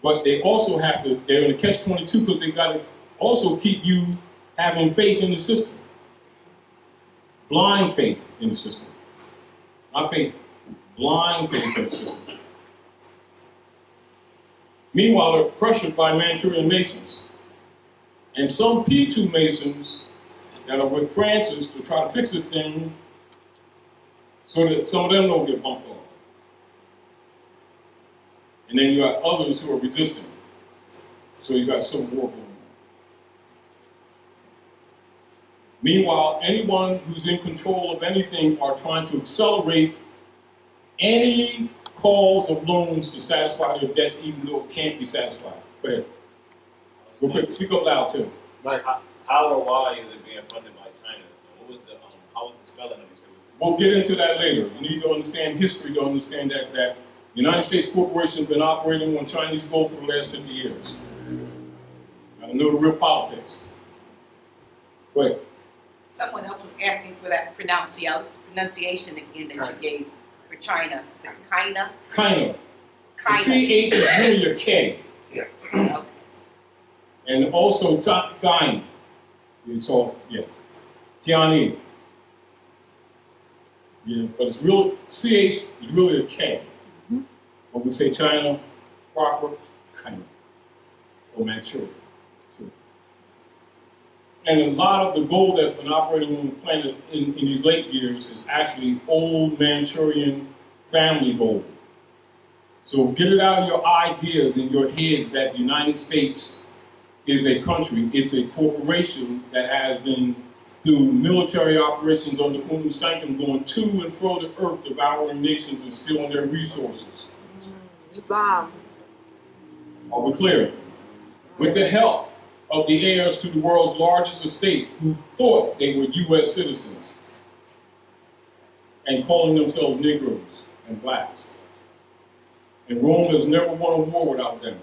But they also have to, they're in a catch-22 because they got to also keep you having faith in the system. Blind faith in the system. Not faith, blind faith in the system. Meanwhile, they're pressured by Manchurian Masons. And some P2 Masons that are with Francis to try to fix this thing so that some of them don't get bumped off. And then you got others who are resisting. So you got civil war going on. Meanwhile, anyone who's in control of anything are trying to accelerate any calls of loans to satisfy their debts, even though it can't be satisfied. Go ahead. Real quick, speak up loud too. How or why is it being funded by China? What was the how was the spelling of it? We'll get into that later. You need to understand history to understand that the United States Corporation has been operating on Chinese gold for the last 50 years. I know the real politics. Go ahead. Someone else was asking for that pronunciation again that you gave for China. China? China. The CH is really a K. Yeah. Okay. And also Dine. It's all, yeah. Tiani. Yeah, but it's real, CH is really a K. Mm-hmm. When we say China proper, China. Or Manchuria. Too. And a lot of the gold that's been operating on the planet in these late years is actually old Manchurian family gold. So get it out of your ideas and your heads that the United States is a country. It's a corporation that has been, through military operations under Umm Sankum, going to and fro the earth, devouring nations and stealing their resources. Islam. Are we clear? With the help of the heirs to the world's largest estate who thought they were U.S. citizens and calling themselves Negroes and blacks. And Rome has never won a war without them.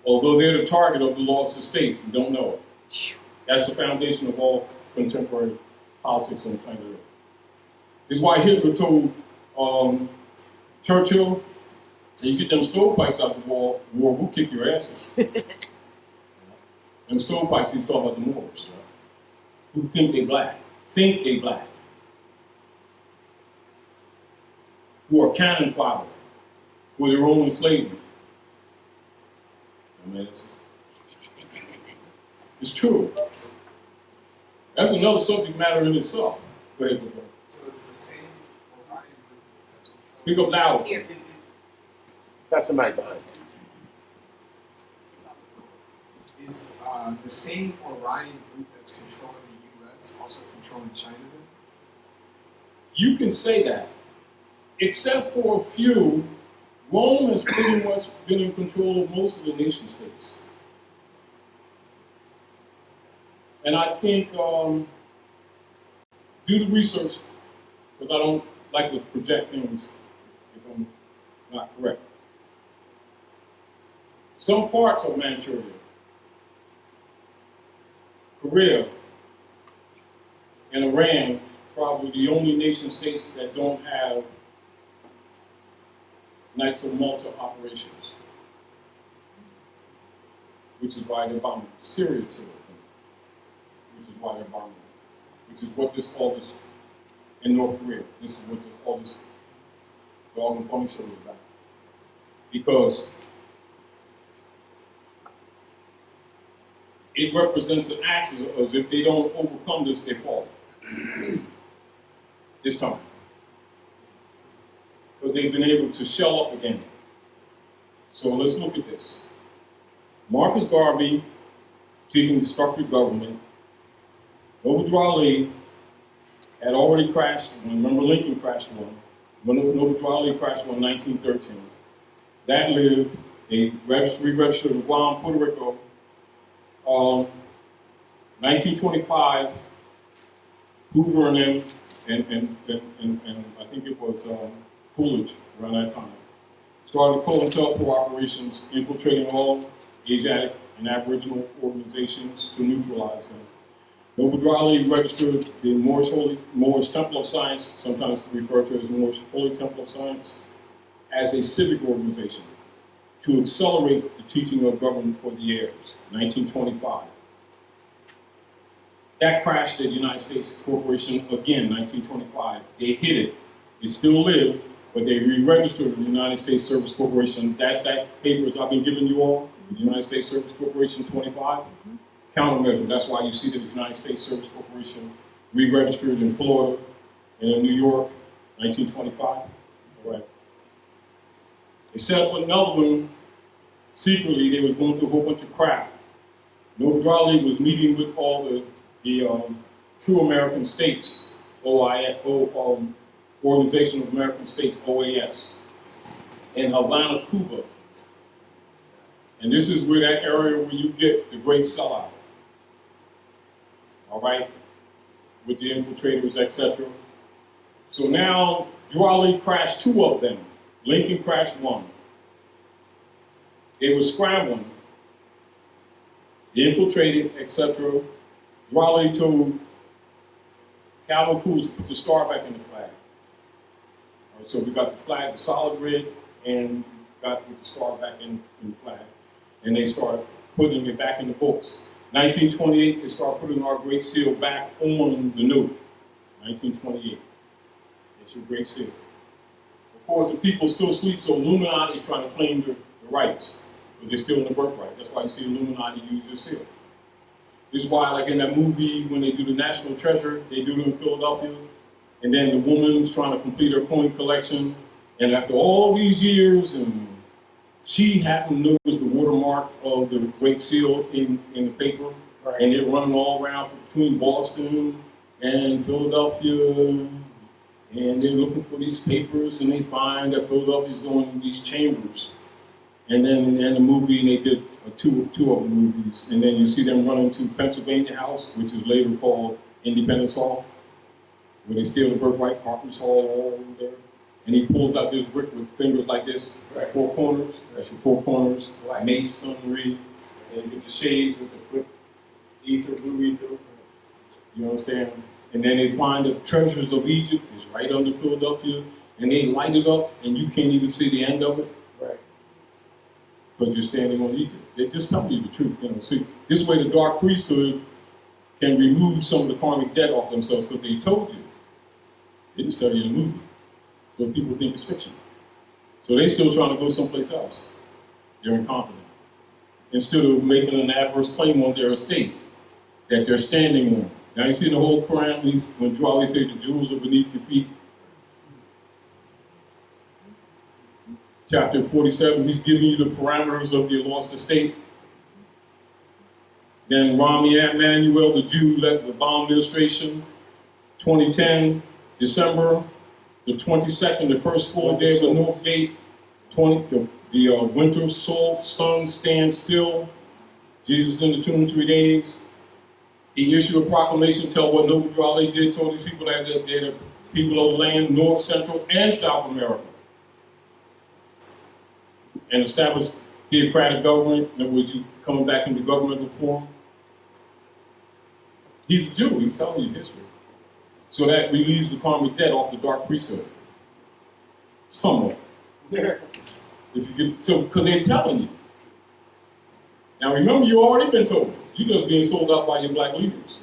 Although they're the target of the lost estate, you don't know it. That's the foundation of all contemporary politics on planet Earth. It's why Hitler told Churchill, so you get them stovepipes out the war, we'll kick your asses. Them stovepipes, he's talking about the Moors, who think they black, who are cannon fodder for their own enslavement. I mean, it's true. That's another subject matter in itself. Go ahead, bro. So it's the same Orion group that's Speak up loud. Here. That's the mic behind. Is the same Orion group that's controlling the U.S. also controlling China then? You can say that. Except for a few, Rome has pretty much been in control of most of the nation states. And I think, do the research, because I don't like to project things if I'm not correct. Some parts of Manchuria, Korea, and Iran, probably the only nation states that don't have Knights of Malta operations, which is why they're bombing Syria too, which is why they're bombing, which is what all this in North Korea, this is what all this dog and pony show is about. Because it represents an axis of if they don't overcome this, they fall. This time. Because they've been able to shell up again. So let's look at this. Marcus Garvey, teaching destructive government. Noble Ali had already crashed. Remember, Lincoln crashed one. Noble Ali crashed one in 1913. That lived. They re-registered in Guam, Puerto Rico. 1925, Hoover and them, and I think it was Coolidge around that time, started COINTELPRO operations, infiltrating all Asiatic and Aboriginal organizations to neutralize them. Noble Ali registered the Moorish Temple of Science, sometimes referred to as Moorish Holy Temple of Science, as a civic organization. to accelerate the teaching of government for the heirs, 1925. That crashed at United States Corporation again, 1925. They hit it. It still lived, but they re-registered the United States Service Corporation. That's that papers I've been giving you all, the United States Service Corporation 25. Countermeasure, that's why you see that the United States Service Corporation re-registered in Florida and in New York, 1925. All right. They set up another one secretly. They was going through a whole bunch of crap. Noble Raleigh was meeting with all the true American states, Organization of American States, OAS, in Havana, Cuba. And this is where that area where you get the great sellout. All right? With the infiltrators, etc. So now, Raleigh crashed 2 of them. Lincoln crashed 1. They were scrambling. They infiltrated, etc. Raleigh told Calvin Cruz put the star back in the flag. All right, so we got the flag, the solid red, and got with the star back in the flag. And they started putting it back in the books. 1928, they started putting our Great Seal back on the note. 1928. That's your Great Seal. Of course, the people still sleep, so Illuminati is trying to claim the rights, because they're still in the birthright. That's why you see Illuminati use your seal. This is why, like in that movie, when they do the National Treasure, they do it in Philadelphia, and then the woman's trying to complete her coin collection, and after all these years, and she happened to notice the watermark of the Great Seal in the paper, right. And they're running all around between Boston and Philadelphia, and they're looking for these papers, and they find that Philadelphia's on these chambers. And then in the movie, they did two of the movies, and then you see them running to Pennsylvania House, which is later called Independence Hall, where they steal the birthright, Harper's Hall, all over there. And he pulls out this brick with fingers like this, right. 4 corners. That's your 4 corners. Right. Masonry, and with the shades with the flip, ether, blue ether. You understand? And then they find the treasures of Egypt is right under Philadelphia, and they light it up, and you can't even see the end of it. Right. Because you're standing on Egypt. They're just telling you the truth. You know, see, this way the dark priesthood can remove some of the karmic debt off themselves because they told you. They just tell you in the movie. So people think it's fiction. So they're still trying to go someplace else. They're incompetent. Instead of making an adverse claim on their estate that they're standing on. Now you see the whole Quran, when Raleigh says the jewels are beneath your feet. Chapter 47, he's giving you the parameters of the lost estate. Then Rami Emanuel, the Jew, left the Obama administration. 2010, December the 22nd, the first full day of the North Gate. The winter sun stands still. Jesus in the tomb 3 days. He issued a proclamation, tell what Noble Raleigh did, told these people that they're the people of the land, North, Central, and South America. And established theocratic government, in other words, you coming back into governmental form. He's a Jew, he's telling you history. So that relieves the karmic debt off the dark priesthood. Somewhat. If you get, so, because they're telling you. Now remember, you already been told. You're just being sold out by your black leaders.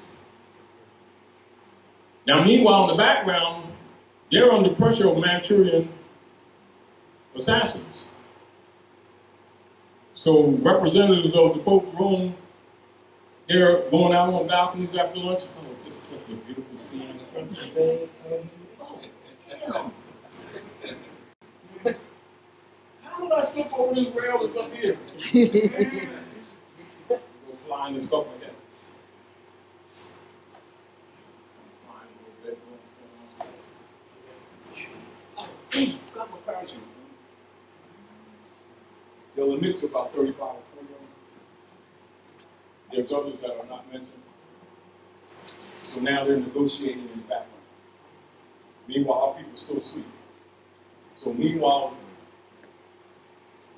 Now meanwhile, in the background, they're under pressure of Manchurian assassins. So representatives of the Pope of Rome, they're going out on balconies after lunch. Oh, it's just such a beautiful scene. Oh, damn. How did I slip over this rail that's up here? Go flying and stuff like that. Oh, got my parachute. They'll admit to about 35 or 40 of them. There's others that are not mentioned. So now they're negotiating in the background. Meanwhile, our people still sleep. So meanwhile,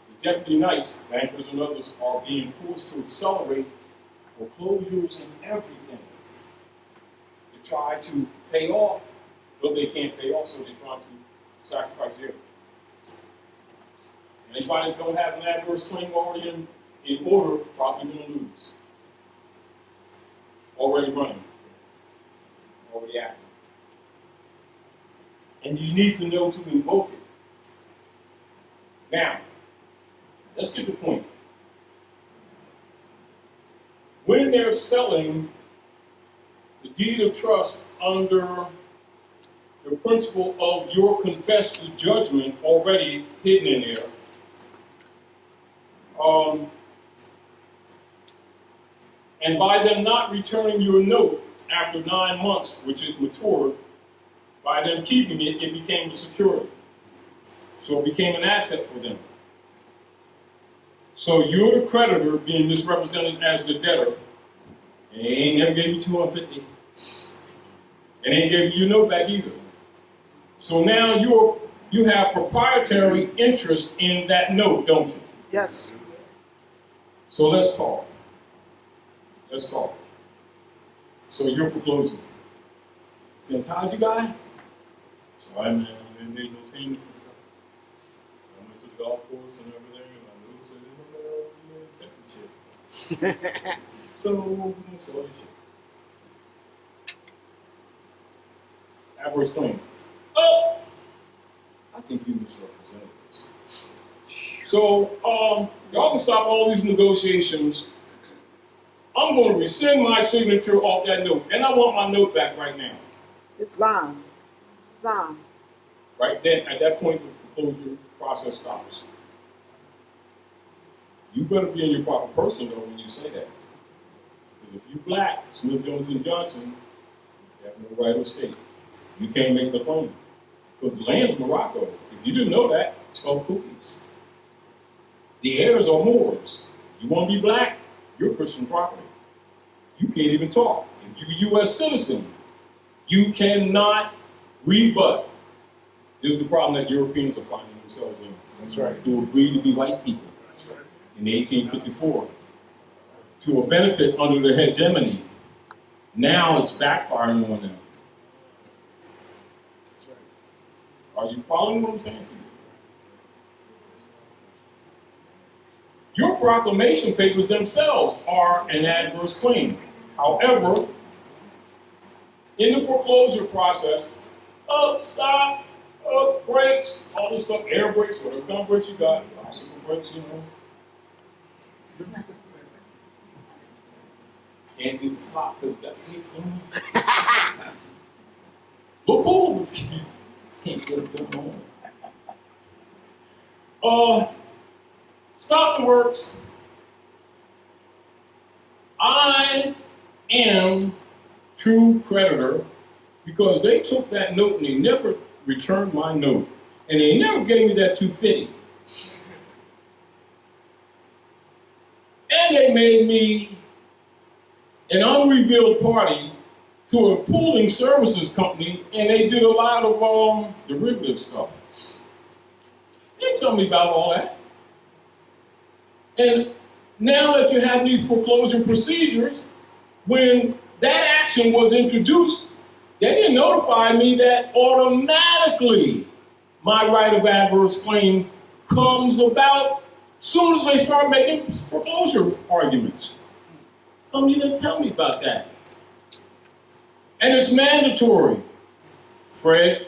the deputy knights, bankers and others, are being forced to accelerate foreclosures and everything to try to pay off, but they can't pay off, so they're trying to sacrifice everything. Anybody that don't have an adverse claim already in order probably gonna lose. Already running. Already active. And you need to know to invoke it. Now, let's get to the point. When they're selling the deed of trust under the principle of your confessed judgment already hidden in there, and by them not returning your note after 9 months, which it matured, by them keeping it, it became a security. So it became an asset for them. So you're the creditor being misrepresented as the debtor. They ain't never gave you $250. And they ain't gave you your note back either. So now you have proprietary interest in that note, don't you? Yes. So let's talk. Let's talk. So you're foreclosing. Saying, Taj, you guy? So I made no payments and stuff. I went to the golf course and everything, and I knew so they second shit. So we're gonna sell this shit. Adverse claim. Oh, I think you misrepresented this. So y'all can stop all these negotiations. I'm going to rescind my signature off that note, and I want my note back right now. Islam. Islam. Right then, at that point, the foreclosure process stops. You better be in your proper person though when you say that, because if you black, Smith, Jones, and Johnson, you have no right of state. You can't make the claim because the land's Morocco. If you didn't know that, 12 cookies. The heirs are Moors. You want to be black? You're Christian property. You can't even talk. If you're a U.S. citizen, you cannot rebut. This is the problem that Europeans are finding themselves in. That's right. Who agreed to be white people in 1854 to a benefit under the hegemony. Now it's backfiring on them. Are you following what I'm saying to you? Your proclamation papers themselves are an adverse claim. However, in the foreclosure process, stop, brakes, all this stuff, air brakes, whatever kind of brakes you got, bicycle brakes, you know. Can't do the slop because that's it. Look cool, but just can't get it going on. Stop the works. I am true creditor because they took that note and they never returned my note. And they never gave me that $250. And they made me an unrevealed party to a pooling services company, and they did a lot of derivative stuff. They didn't tell me about all that. And now that you have these foreclosure procedures, when that action was introduced, they didn't notify me that automatically my right of adverse claim comes about as soon as they start making foreclosure arguments. You didn't tell me about that. And it's mandatory, Fred.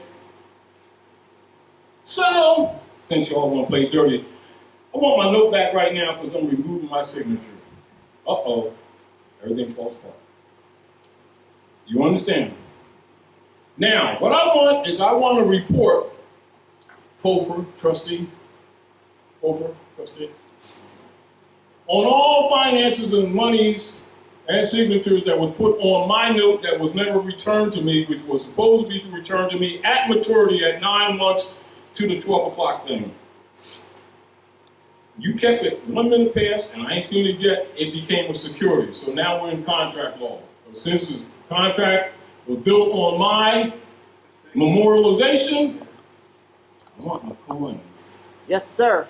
So, since y'all want to play dirty, I want my note back right now because I'm removing my signature. Uh-oh, everything falls apart. You understand? Now, what I want is I want to report, Fofer, trustee, on all finances and monies and signatures that was put on my note that was never returned to me, which was supposed to be returned to me at maturity at 9 months to the 12 o'clock thing. You kept it 1 minute past, and I ain't seen it yet. It became a security. So now we're in contract law. So since the contract was built on my memorialization, I want my coins. Yes, sir.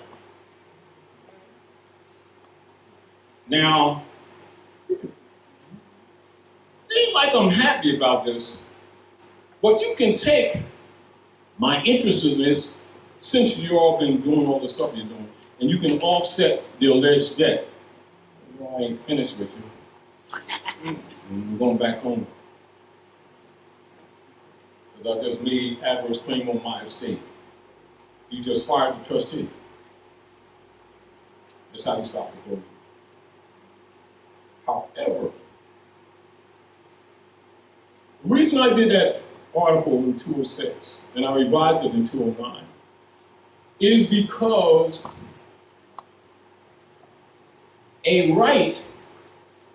Now, it ain't like I'm happy about this, but you can take my interest in this since you all been doing all the stuff you're doing. and you can offset the alleged debt. Well, I ain't finished with you. I'm going back home. Because I just made adverse claim on my estate. You just fired the trustee. That's how you stop foreclosure. However, the reason I did that article in 206, and I revised it in 209, is because a right,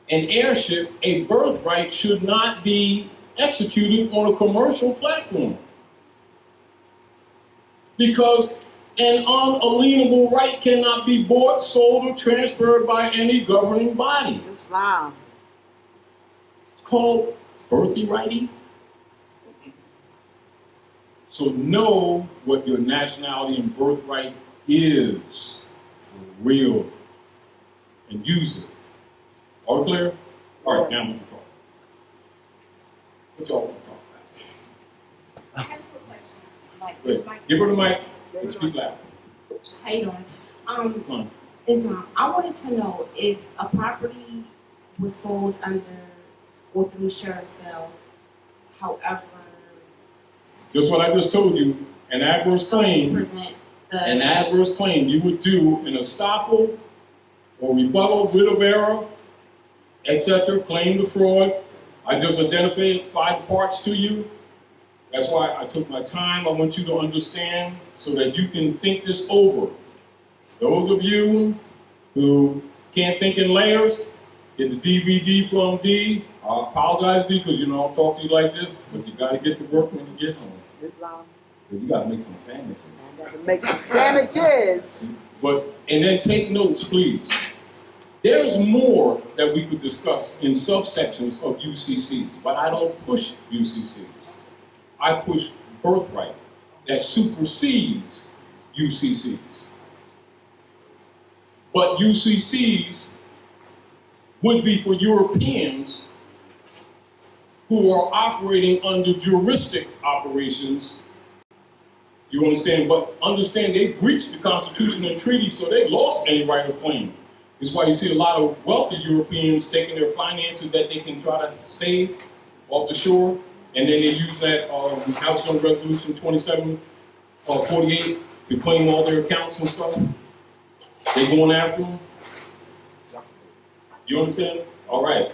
an heirship, a birthright should not be executed on a commercial platform. Because an unalienable right cannot be bought, sold, or transferred by any governing body. Islam. It's called birthright. So know what your nationality and birthright is for real and use it. All clear? All right, now we can talk. What y'all want to talk about? I have a quick question. Wait, give her the mic and speak loud. How you doing? It's fine. Islam. I wanted to know if a property was sold under or through sheriff's sale, however, Just what I just told you, an adverse so just claim, present an the adverse claim you would do an estoppel or rebuttal, writ of error, etc., claim the fraud. I just identified 5 parts to you. That's why I took my time. I want you to understand so that you can think this over. Those of you who can't think in layers, get the DVD from D. I apologize, D, because you know I'll talk to you like this, but you got to get to work when you get home. Islam. Because you got to make some sandwiches. I gotta make some sandwiches. And then take notes, please. There's more that we could discuss in subsections of U.C.Cs, but I don't push U.C.Cs. I push birthright that supersedes U.C.Cs. But U.C.Cs would be for Europeans who are operating under juristic operations. You understand? But understand they breached the Constitution and treaty, so they lost any right of claim. That's why you see a lot of wealthy Europeans taking their finances that they can try to save off the shore, and then they use that House Joint Resolution 2748 to claim all their accounts and stuff. They going after them. You understand? All right.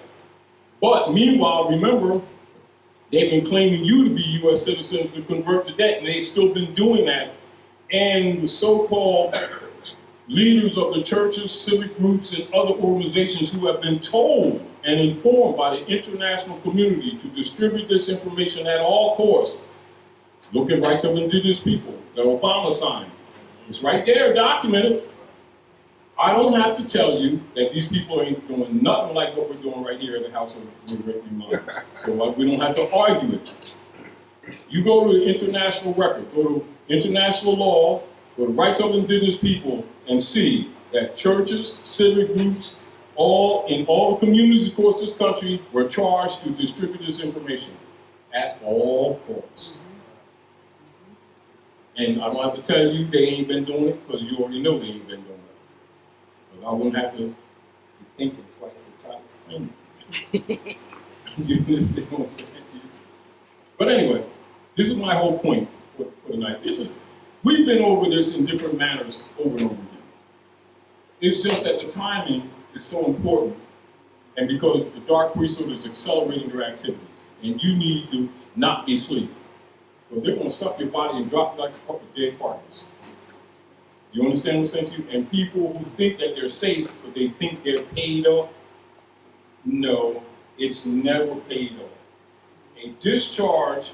But meanwhile, remember, they've been claiming you to be U.S. citizens to convert the debt, and they've still been doing that. And the so-called leaders of the churches, civic groups, and other organizations who have been told and informed by the international community to distribute this information at all costs. Look at Rights of Indigenous People, the Obama sign. It's right there, documented. I don't have to tell you that these people ain't doing nothing like what we're doing right here at the House of Reminders. So we don't have to argue it. You go to the international record, go to international law, go to Rights of Indigenous People, and see that churches, civic groups, in all the communities across this country were charged to distribute this information at all costs. And I don't have to tell you they ain't been doing it, because you already know they ain't been doing it. Because I won't have to be thinking twice to try to explain it to you. Do you understand what I'm saying to you? But anyway, this is my whole point for tonight. We've been over this in different manners over and over again. It's just that the timing is so important, and because the dark priesthood is accelerating their activities, and you need to not be asleep, because they're going to suck your body and drop you like a couple of dead partners. You understand what I'm saying to you? And people who think that they're safe, but they think they're paid up, no, it's never paid up. A discharge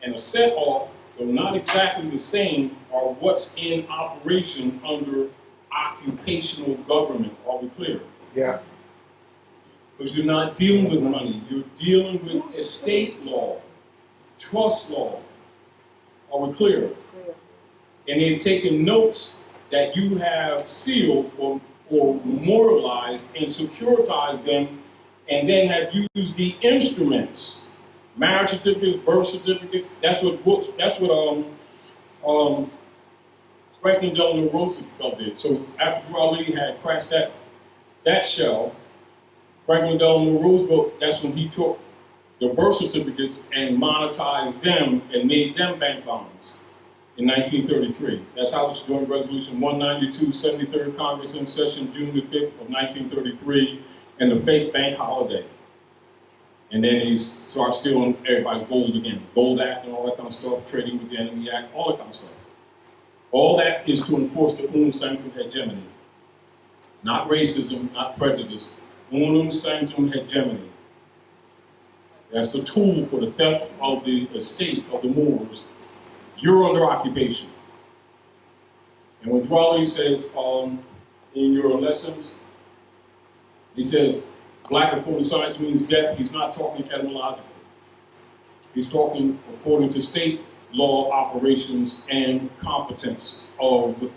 and a set-off, though not exactly the same, are what's in operation under occupational government. Are we clear? Yeah. Because you're not dealing with money, you're dealing with estate law, trust law. Are we clear? And they've taken notes that you have sealed or memorialized and securitized them, and then have used the instruments, marriage certificates, birth certificates. That's what Franklin Delano Roosevelt did. So after Raleigh had crashed that shell, Franklin Delano Roosevelt, that's when he took the birth certificates and monetized them and made them bank bonds in 1933. That's House Joint Resolution 192, 73rd Congress in session June the 5th of 1933, and the fake bank holiday. And then he starts stealing everybody's gold again. Gold Act and all that kind of stuff, trading with the Enemy Act, all that kind of stuff. All that is to enforce the unum sanctum hegemony. Not racism, not prejudice. Unum sanctum hegemony. That's the tool for the theft of the estate of the Moors. You're under occupation. And when Raleigh says in your lessons, he says, black according to science means death, he's not talking etymologically. He's talking according to state law operations and competence of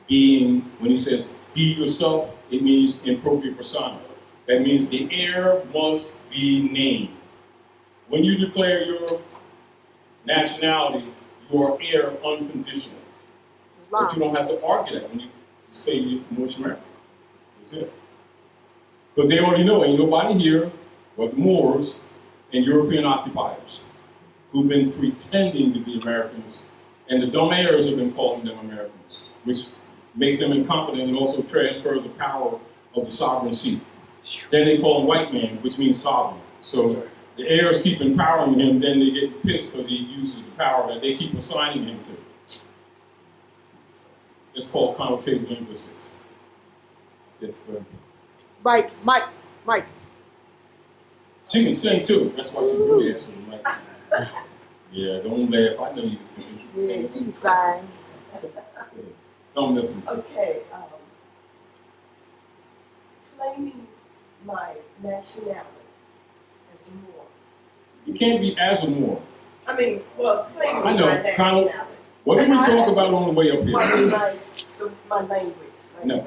being. When he says be yourself, it means in propria persona. That means the heir must be named. When you declare your nationality, you are heir unconditional. But you don't have to argue that when you say you're Moorish American. That's it. Because they already know ain't nobody here but Moors and European occupiers who've been pretending to be Americans, and the dumb heirs have been calling them Americans, which makes them incompetent and also transfers the power of the sovereign seat. Then they call him white man, which means sovereign. So the heirs keep empowering him, then they get pissed because he uses the power that they keep assigning him to. It's called connotative linguistics. Yes, go ahead. Mike. She can sing too. That's why she really asked me. Like, yeah, don't laugh. I know you can sing. Yeah, she can sign. Don't listen. Okay, claiming my nationality as a Moor. You can't be as a Moor. I mean, well, claiming I know, my kind of. nationality. What did we talk about on the way up here? My language. No.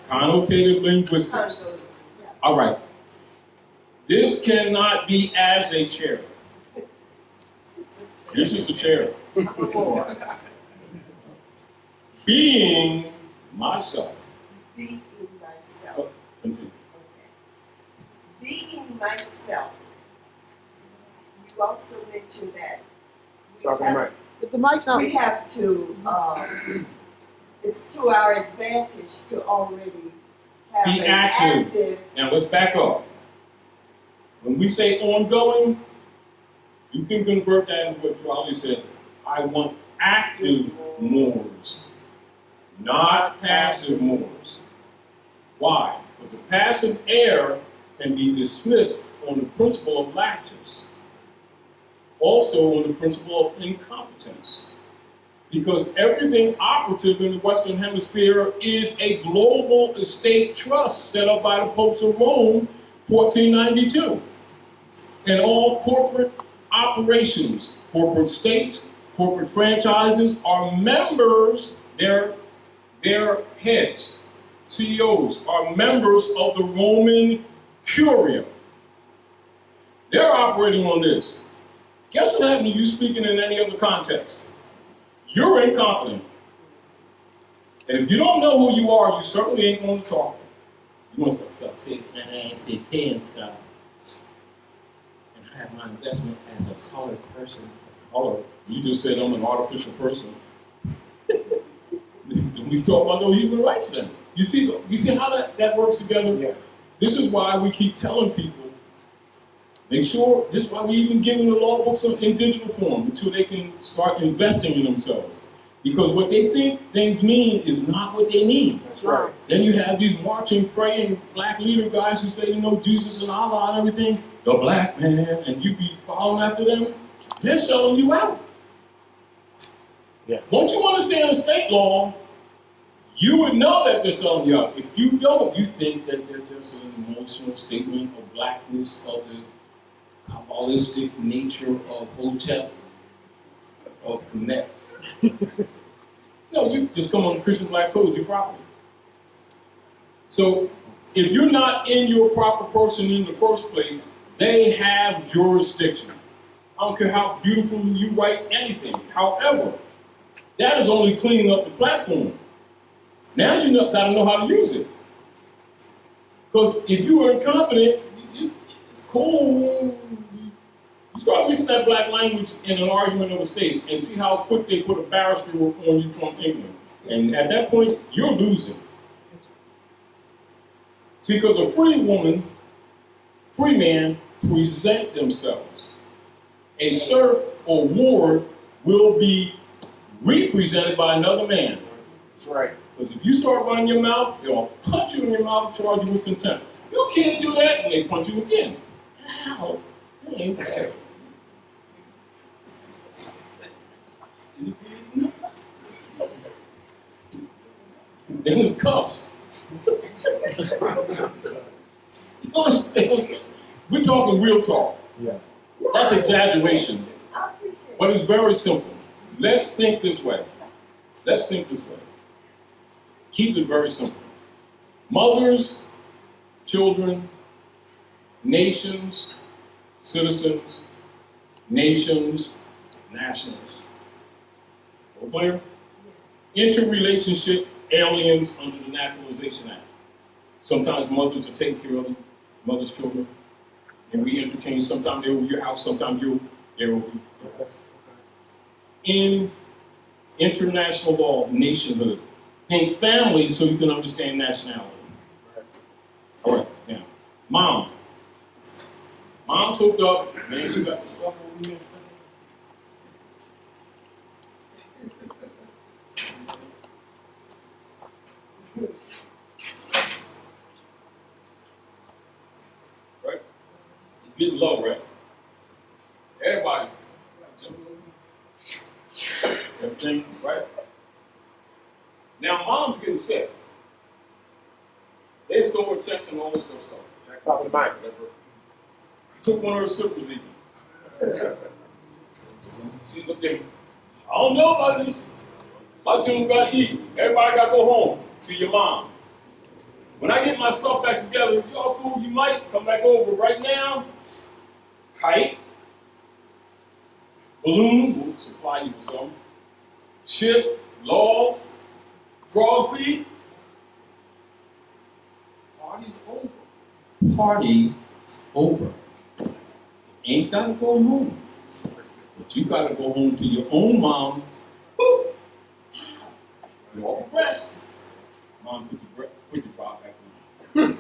Connotative linguistics. Connotative, yeah. All right. This cannot be as a chair. This is a chair. I'm a Moor. Being myself. Being myself. Continue. Okay. Being myself. You also mentioned that Talking right. But the mic's on. we have to, it's to our advantage to already have Be an active. Now let's back up. When we say ongoing, you can convert that into what Raleigh said. I want active Moors, not passive Moors. Why? Because the passive heir can be dismissed on the principle of laches. Also on the principle of incompetence. Because everything operative in the Western Hemisphere is a global estate trust set up by the Popes of Rome, 1492. And all corporate operations, corporate states, corporate franchises are members, their heads, CEOs, are members of the Roman Curia. They're operating on this. Guess what happened to you speaking in any other context? You're incompetent. And if you don't know who you are, you certainly ain't going to talk. You want to start saying, man, I say paying stuff. And I have my investment as a colored person of color. You just said I'm an artificial person. We talk about no human rights then. You see how that works together? Yeah. This is why we keep telling people, make sure, this is why we even give them the law books in digital form until they can start investing in themselves. Because what they think things mean is not what they mean. That's right. Then you have these marching, praying black leader guys who say, Jesus and Allah and everything, the black man, and you be following after them. They're selling you out. Yeah. Once you understand the state law, you would know that they're selling you out. If you don't, you think that they're just an emotional statement of blackness, of the Kabbalistic nature of Hotep, of Connect. No, you just come on the Christian Black Code, you're property. So, if you're not in your proper person in the first place, they have jurisdiction. I don't care how beautiful you write anything. However, That is only cleaning up the platform. Now you got to know how to use it. Because if you are incompetent, it's cool. You start mixing that black language in an argument of a state and see how quick they put a barrister on you from England. And at that point, you're losing. See, because a free woman, free man present themselves. A serf or ward will be represented by another man. That's right. Because if you start running your mouth, they'll punch you in your mouth, charge you with contempt. You can't do that, and they punch you again. Ow, that ain't fair. Then it's cuffs. You understand what I'm saying? We're talking real talk. Yeah. That's exaggeration. I appreciate it. But it's very simple. Let's think this way. Let's think this way. Keep it very simple. Mothers, children, nations, citizens, nations, nationals. All clear? Interrelationship, aliens under the Naturalization Act. Sometimes mothers are taking care of the mother's children, and we interchange. Sometimes they're over your house, sometimes they're over your house. In international law, nationhood. Think family so you can understand nationality. All right, now, mom. Mom's hooked up. Man, she got the stuff over here and stuff. Right? It's getting low, right? Everybody. Everything, right? Now, mom's getting sick. They store texts and all this stuff. Talking to Mike. Took one of her slippers even. She's looking, I don't know about this. My children got to eat. Everybody got to go home to your mom. When I get my stuff back together, y'all cool, you might come back over. Right now, kite, balloons, we'll supply you with some, ship, logs, frog feed. Party's over. Party over. You ain't gotta go home. But you gotta go home to your own mom. Woo! You all rest. Mom, put your bra back on.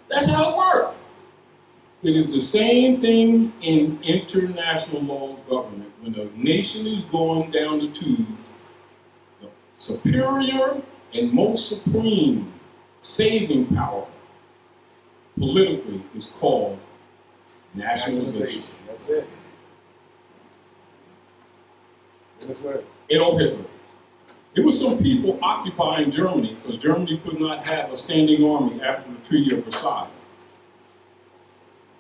That's how it works. It is the same thing in international law of government. When a nation is going down the tube, the superior and most supreme saving power politically is called nationalization. That's it. That's right. Adolf Hitler. There were some people occupying Germany because Germany could not have a standing army after the Treaty of Versailles.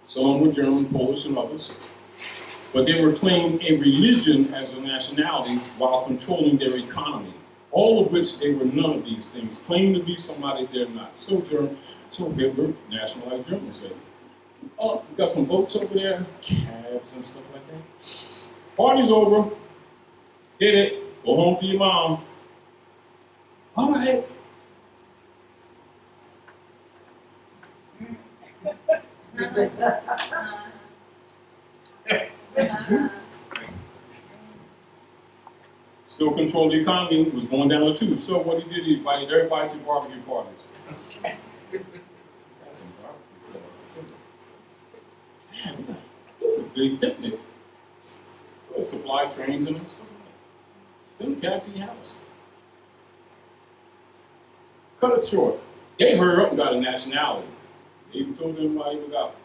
Some were German, Polish, and others. But they were claiming a religion as a nationality while controlling their economy. All of which they were none of these things. Claiming to be somebody they're not. So Hitler nationalized Germany. Said, oh, we got some boats over there, cabs and stuff like that. Party's over. Hit it. Go home to your mom. All right. Still controlled the economy, was going down the tube. So what he did, he invited everybody to barbecue parties. That's some barbecue sauce too. Man, it's a big picnic. So they supply trains and stuff like that. Send a cab to your house. Cut it short. They hurried up and got a nationality. They even told them why he was out.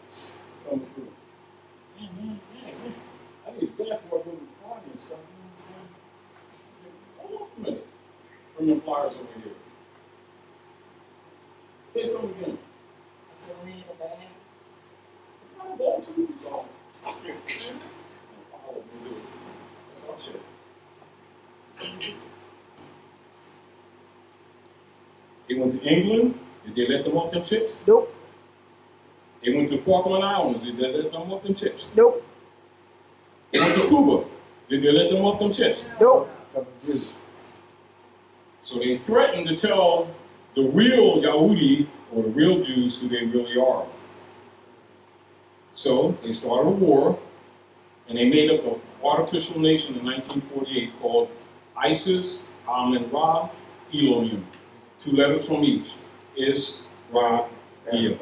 Coming through. Man. I need to go before I go to the party and stuff. You understand? Hold on for a minute. Bring them flyers over here. Say something again. I said, we ain't a bad. I'm not going to this all. That's all shit. They went to England. Did they let them off them ships? Nope. They went to Falkland Islands. Did they let them off them ships? Nope. They went to Cuba. Did they let them off them ships? Nope. Tell them Jews. So they threatened to tell the real Yahudi, or the real Jews, who they really are. So they started a war, and they made up an artificial nation in 1948 called ISIS, Amen Ra, Elohim. 2 letters from each. Is, Ra, El.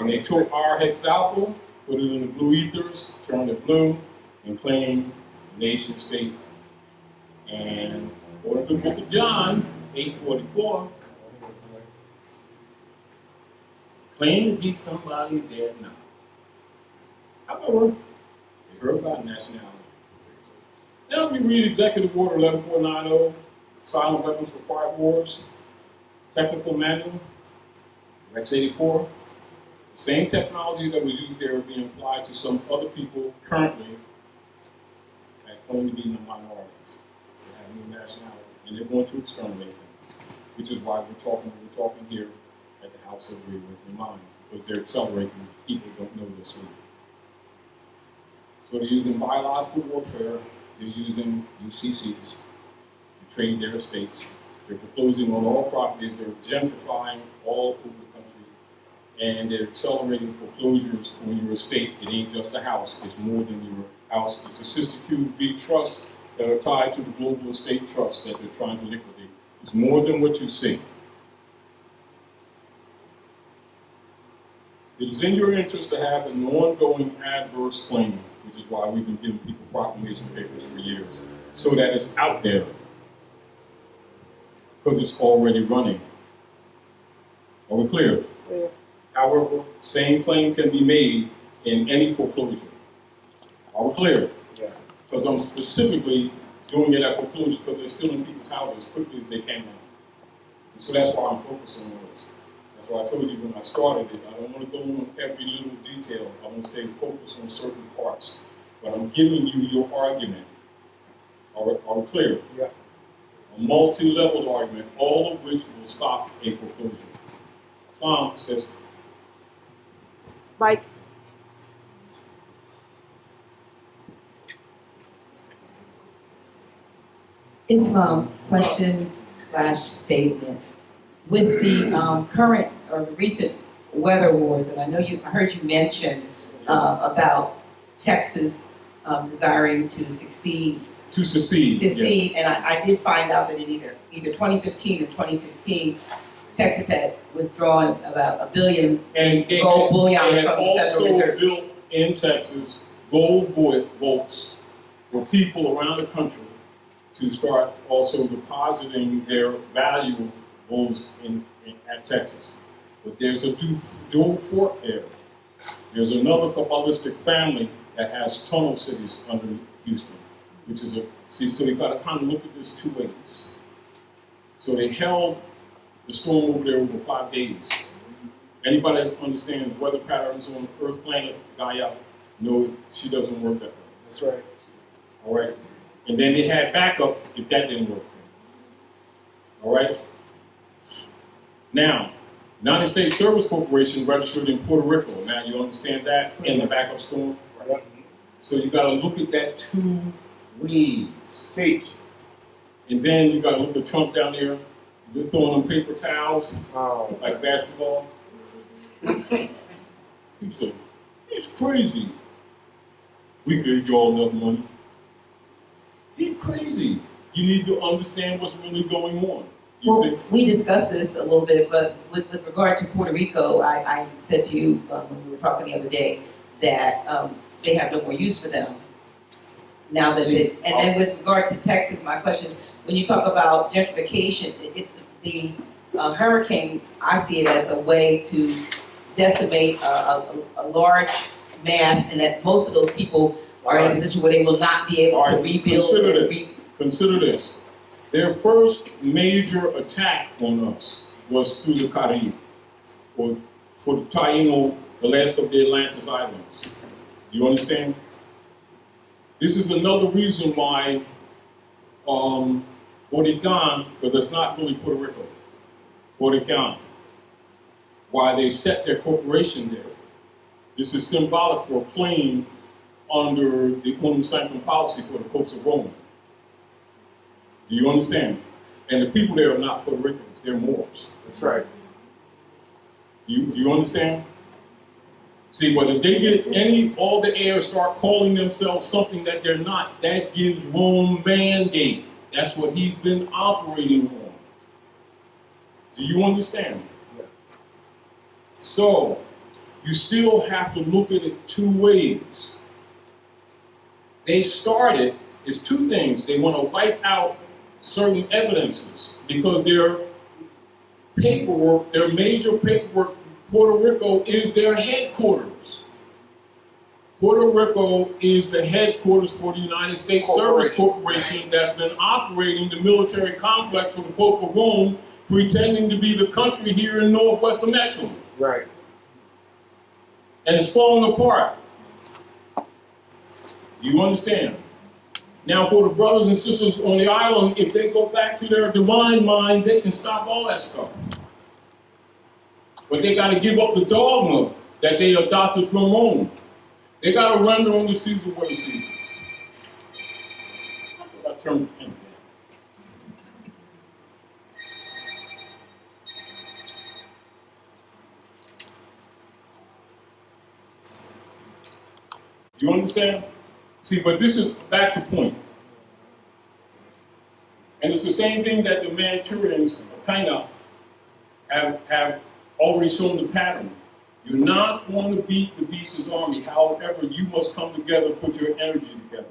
And they took our hex alpha, put it in the blue ethers, turned it blue, and claimed the nation state. And according to the book of John, 8:44, claimed to be somebody dead now. However, they heard about nationality. Now, if you read Executive Order 11490, Silent Weapons for Quiet Wars, Technical Manual, Rex 84, the same technology that was used there is being applied to some other people currently that claim to be minorities. They have no nationality, and they're going to exterminate them, which is why we're talking here at the House of Reawakening Minds, because they're accelerating people who don't know this. So they're using biological warfare, they're using U.C.Cs to trade their estates, they're foreclosing on all properties, they're gentrifying all over the country, and they're accelerating foreclosures on your estate. It ain't just a house, it's more than your house. It's the Sister QV trusts that are tied to the Global Estate Trust that they're trying to liquidate. It's more than what you see. It is in your interest to have an ongoing adverse claim, which is why we've been giving people proclamation papers for years, so that it's out there, because it's already running. Are we clear? Clear. However, same claim can be made in any foreclosure. Are we clear? Yeah. Because I'm specifically doing it at foreclosures because they're still in people's houses as quickly as they can now. And so that's why I'm focusing on this. That's why I told you when I started it, I don't want to go on every little detail. I want to stay focused on certain parts. But I'm giving you your argument. Are we clear? Yeah. A multi-level argument, all of which will stop a foreclosure. Tom says, Mike. Islam questions / statement. With the current or recent weather wars, and I know I heard you mention about Texas desiring to succeed, yeah. and I did find out that in either 2015 or 2016, Texas had withdrawn about $1 billion And in gold bullion from the Federal also Reserve. built in Texas gold vaults for people around the country to start also depositing their valuables at Texas. But there's a dual fort there. There's another Kabbalistic family that has tunnel cities under Houston, which is so they got to kind of look at this 2 ways. So they held the storm over there over 5 days. Anybody that understands weather patterns on Earth planet Gaia, know she doesn't work that way. That's right. All right? And then they had backup if that didn't work. All right? Now, United States Service Corporation registered in Puerto Rico. Now, you understand that in the backup storm? Right. So you got to look at that 2 ways. Teach. And then you got to look at Trump down there. They're throwing them paper towels Oh. like basketball. He said, he's crazy. We gave y'all enough money. He's crazy. You need to understand what's really going on. You Well, see? we discussed this a little bit, but with regard to Puerto Rico, I said to you when we were talking the other day that they have no more use for them. Now that and then with regard to Texas, my question is, when you talk about gentrification, the hurricane, I see it as a way to decimate a large mass, and that most of those people are in a position where they will not be able to rebuild. Consider this. Their first major attack on us was through the Caribbean, or for the Taino, the last of the Atlantis Islands. Do you understand? This is another reason why Borican, because it's not really Puerto Rico, Borican, why they set their corporation there. This is symbolic for a plane under the unum sanctum policy for the Popes of Rome. Do you understand? And the people there are not Puerto Ricans, they're Moors. That's right. Do you understand? See, but if they get all the heirs start calling themselves something that they're not, that gives Rome mandate. That's what he's been operating on. Do you understand? Yeah. So, you still have to look at it two ways. They started, it's two things. They want to wipe out certain evidences because their paperwork, their major paperwork, Puerto Rico is their headquarters. Puerto Rico is the headquarters for the United States Service Corporation that's been operating the military complex for the Pope of Rome, pretending to be the country here in northwest Amexem. Right. And it's falling apart. Do you understand? Now, for the brothers and sisters on the island, if they go back to their divine mind, they can stop all that stuff. But they got to give up the dogma that they adopted from Rome. They got to render unto Caesar what is Caesar's. I turned the pen down. Do you understand? See, but this is back to point. And it's the same thing that the Manchurians kind of have already shown the pattern. You're not going to beat the beast's army. However, you must come together, put your energy together.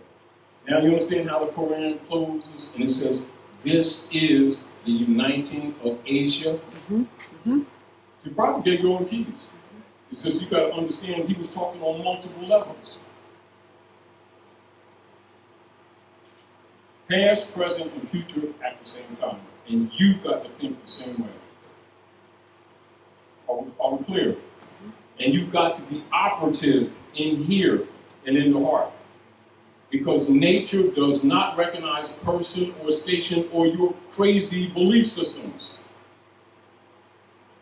Now you understand how the Quran closes, and it says, this is the uniting of Asia. You probably gave your own keys. It says you got to understand he was talking on multiple levels. Past, present, and future at the same time. And you've got to think the same way. Are we clear? And you've got to be operative in here and in the heart. Because nature does not recognize person or station or your crazy belief systems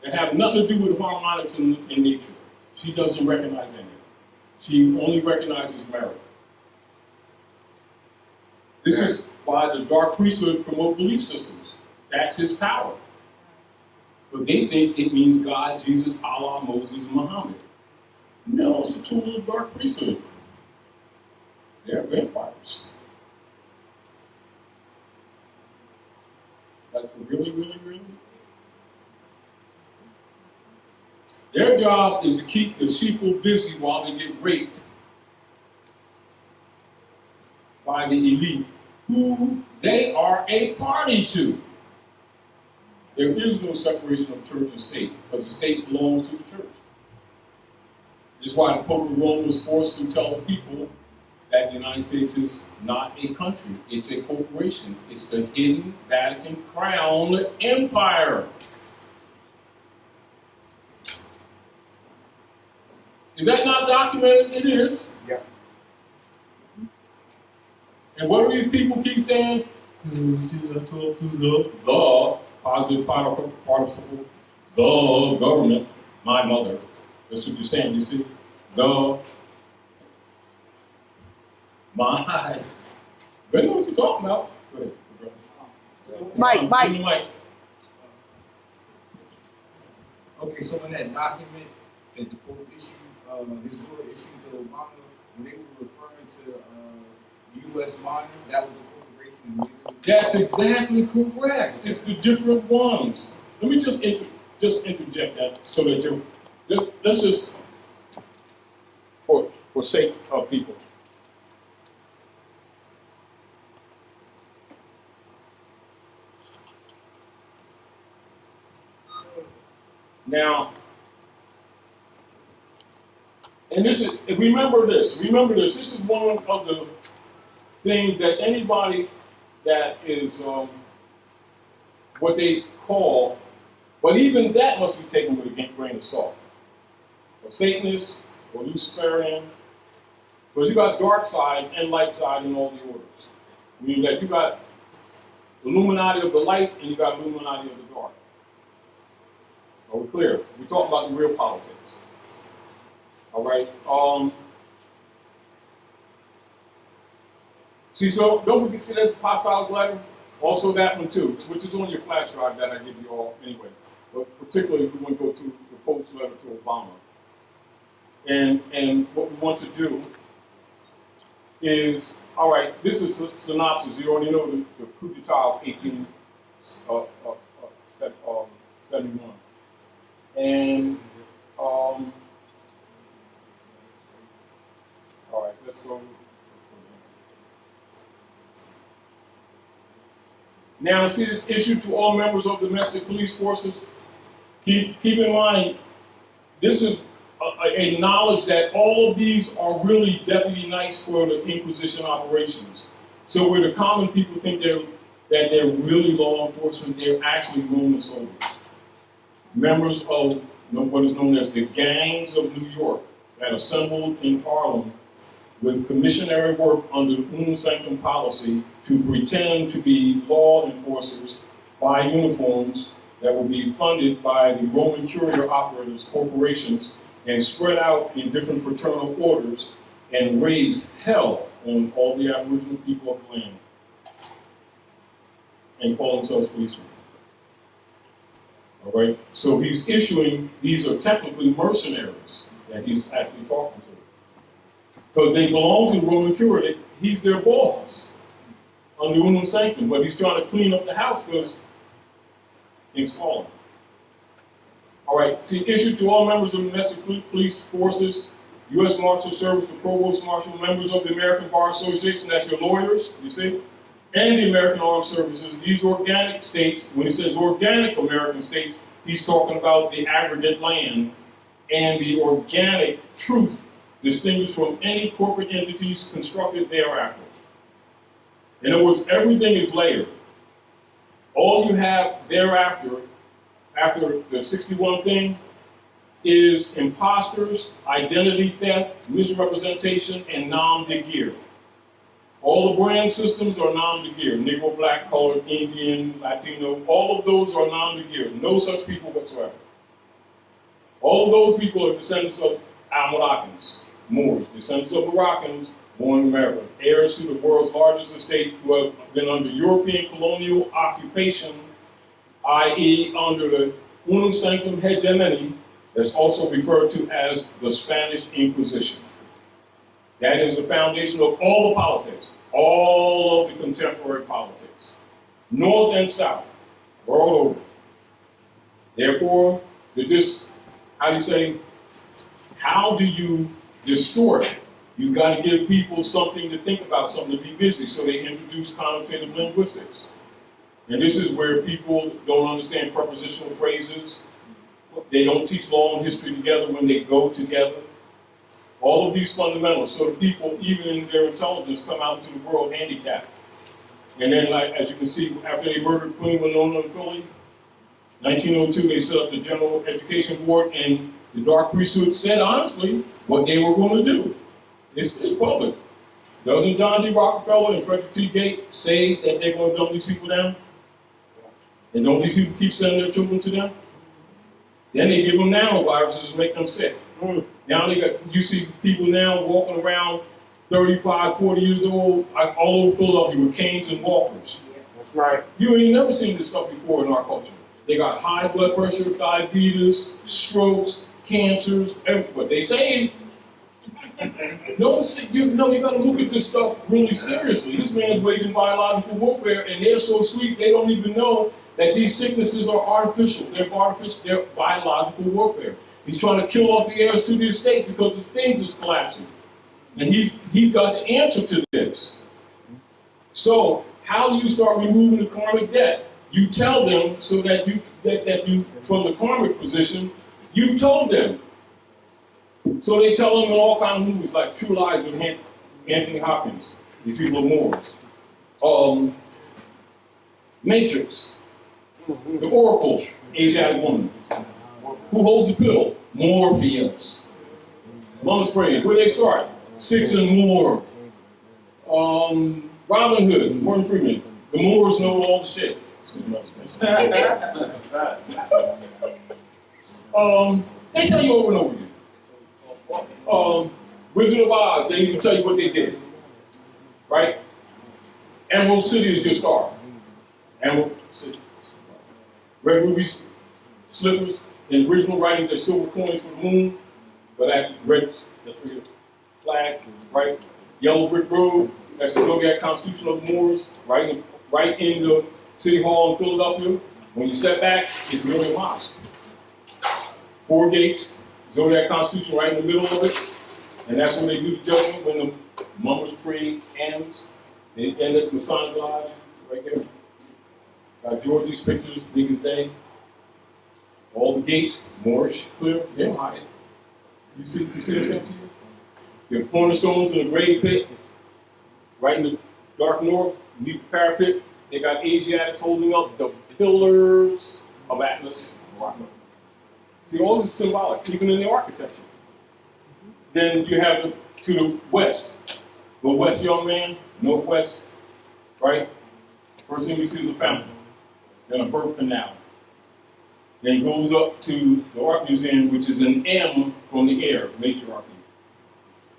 that have nothing to do with harmonics in nature. She doesn't recognize any. She only recognizes merit. This is why the dark priesthood promote belief systems. That's his power. But they think it means God, Jesus, Allah, Moses, Muhammad. No, it's a tool of the dark priesthood. They're vampires. Like, really, really, really? Their job is to keep the sheeple busy while they get raped by the elite, who they are a party to. There is no separation of church and state, because the state belongs to the church. This is why the Pope of Rome was forced to tell the people that the United States is not a country, it's a corporation. It's the hidden Vatican crown empire. Is that not documented? It is. Yeah. And what do these people keep saying? See, I talk to the positive participle, the government, my mother. That's what you're saying, you see? My. You know what you're talking about. Go ahead. Mike. Give me Mike. Okay, so in that document that the Pope issued, his lawyer issued to Obama, when they were referring to U.S. minor, that was the corporation. That's exactly correct. It's the different ones. Let me just interject that so that you're. Let's just for sake of people. Now, and this is, remember this, this is one of the things that anybody that is what they call, but even that must be taken with a grain of salt. A Satanist or Luciferian, because you got dark side and light side in all the orders. I mean that you got Illuminati of the light and you got Illuminati of the dark. Are we clear? We talk about the real politics. All right. See, so don't forget, see that apostolic letter? Also that one too, which is on your flash drive that I give you all anyway. But particularly if we want to go to the Pope's letter to Obama. And what we want to do is, all right, this is a synopsis. You already know the coup d'etat of 1871. And, all right, let's go. Now, see this issue to all members of domestic police forces. Keep in mind, this is a knowledge that all of these are really deputy knights for the Inquisition operations. So where the common people think that they're really law enforcement, they're actually Roman soldiers. Members of what is known as the gangs of New York that assembled in Harlem with commissionary work under the Unum Sanctum policy to pretend to be law enforcers by uniforms that will be funded by the Roman courier operators, corporations, and spread out in different fraternal orders and raise hell on all the Aboriginal people of the land and call themselves policemen. All right? So he's issuing, these are technically mercenaries that he's actually talking to. Because they belong to the Roman curia, he's their boss under Unum Sanctum, but he's trying to clean up the house because things falling. All right, see, issued to all members of the domestic police forces, U.S. Marshal Service, the Provost Marshal, members of the American Bar Association, that's your lawyers, you see, and the American Armed Services, these organic states, when he says organic American states, he's talking about the aggregate land and the organic truth distinguished from any corporate entities constructed thereafter. In other words, everything is layered. All you have thereafter, after the 61 thing, is imposters, identity theft, misrepresentation, and nom de guerre. All the brand systems are nom de guerre. Negro, black, colored, Indian, Latino, all of those are nom de guerre. No such people whatsoever. All of those people are descendants of Al-Moroccans, Moorish, descendants of Moroccans, born in America, heirs to the world's largest estate who have been under European colonial occupation, i.e. under the Unum Sanctum hegemony, that's also referred to as the Spanish Inquisition. That is the foundation of all the politics, all of the contemporary politics, north and south, world over. Therefore, how do you distort? You've got to give people something to think about, something to be busy, so they introduce connotative linguistics. And this is where people don't understand prepositional phrases. They don't teach law and history together when they go together. All of these fundamentals, so the people, even in their intelligence, come out into the world handicapped. And then, like, as you can see, after they murdered Queen Winona in Philly, 1902, they set up the General Education Board, and the dark priesthood said honestly what they were going to do. It's public. Doesn't John D. Rockefeller and Frederick T. Gate say that they're going to dumb these people down? And don't these people keep sending their children to them? Then they give them nanoviruses to make them sick. Now you see people now walking around 35, 40 years old, all over Philadelphia with canes and walkers. That's right. You ain't never seen this stuff before in our culture. They got high blood pressure, diabetes, strokes, cancers, everything. They saved. You gotta look at this stuff really seriously. This man's waging biological warfare, and they're so asleep they don't even know that these sicknesses are artificial. They're biological warfare. He's trying to kill off the heirs to the estate because the things is collapsing. And he's got the answer to this. So how do you start removing the karmic debt? You tell them so that you from the karmic position, you've told them. So they tell them in all kinds of movies like True Lies with Anthony Hopkins. These people are Moors. Matrix. The Oracle, Asiatic woman. Who holds the pill? Morpheus. Mama's praying. Where they start? Six and more. Robin Hood, Morgan Freeman. The Moors know all the shit. They tell you over and over again. Wizard of Oz, they even tell you what they did. Right? Emerald City is your star. Emerald City. Red ruby slippers. In original writing, they're silver coins for the moon, but that's red. That's for your flag, right? Yellow brick road. That's the Zodiac Constitution of the Moors, right in the City Hall in Philadelphia. When you step back, it's really a mosque. 4 gates, Zodiac Constitution right in the middle of it, and that's when they do the judgment when the Mummers Parade ends. They end at the Masonic Lodge, right there. Got Georgie's pictures, big as day. All the gates, Moorish, clear, they don't hide it. You see what I'm saying to you? The cornerstones in the grave pit, right in the dark north, you leave the parapet, they got Asiatics holding up the pillars of Atlas. See, all this is symbolic, even in the architecture. Then you have to the west. The west, young man, northwest, right? First thing we see is a fountain, then a birth canal. Then it goes up to the Art Museum, which is an M from the air, matriarchy.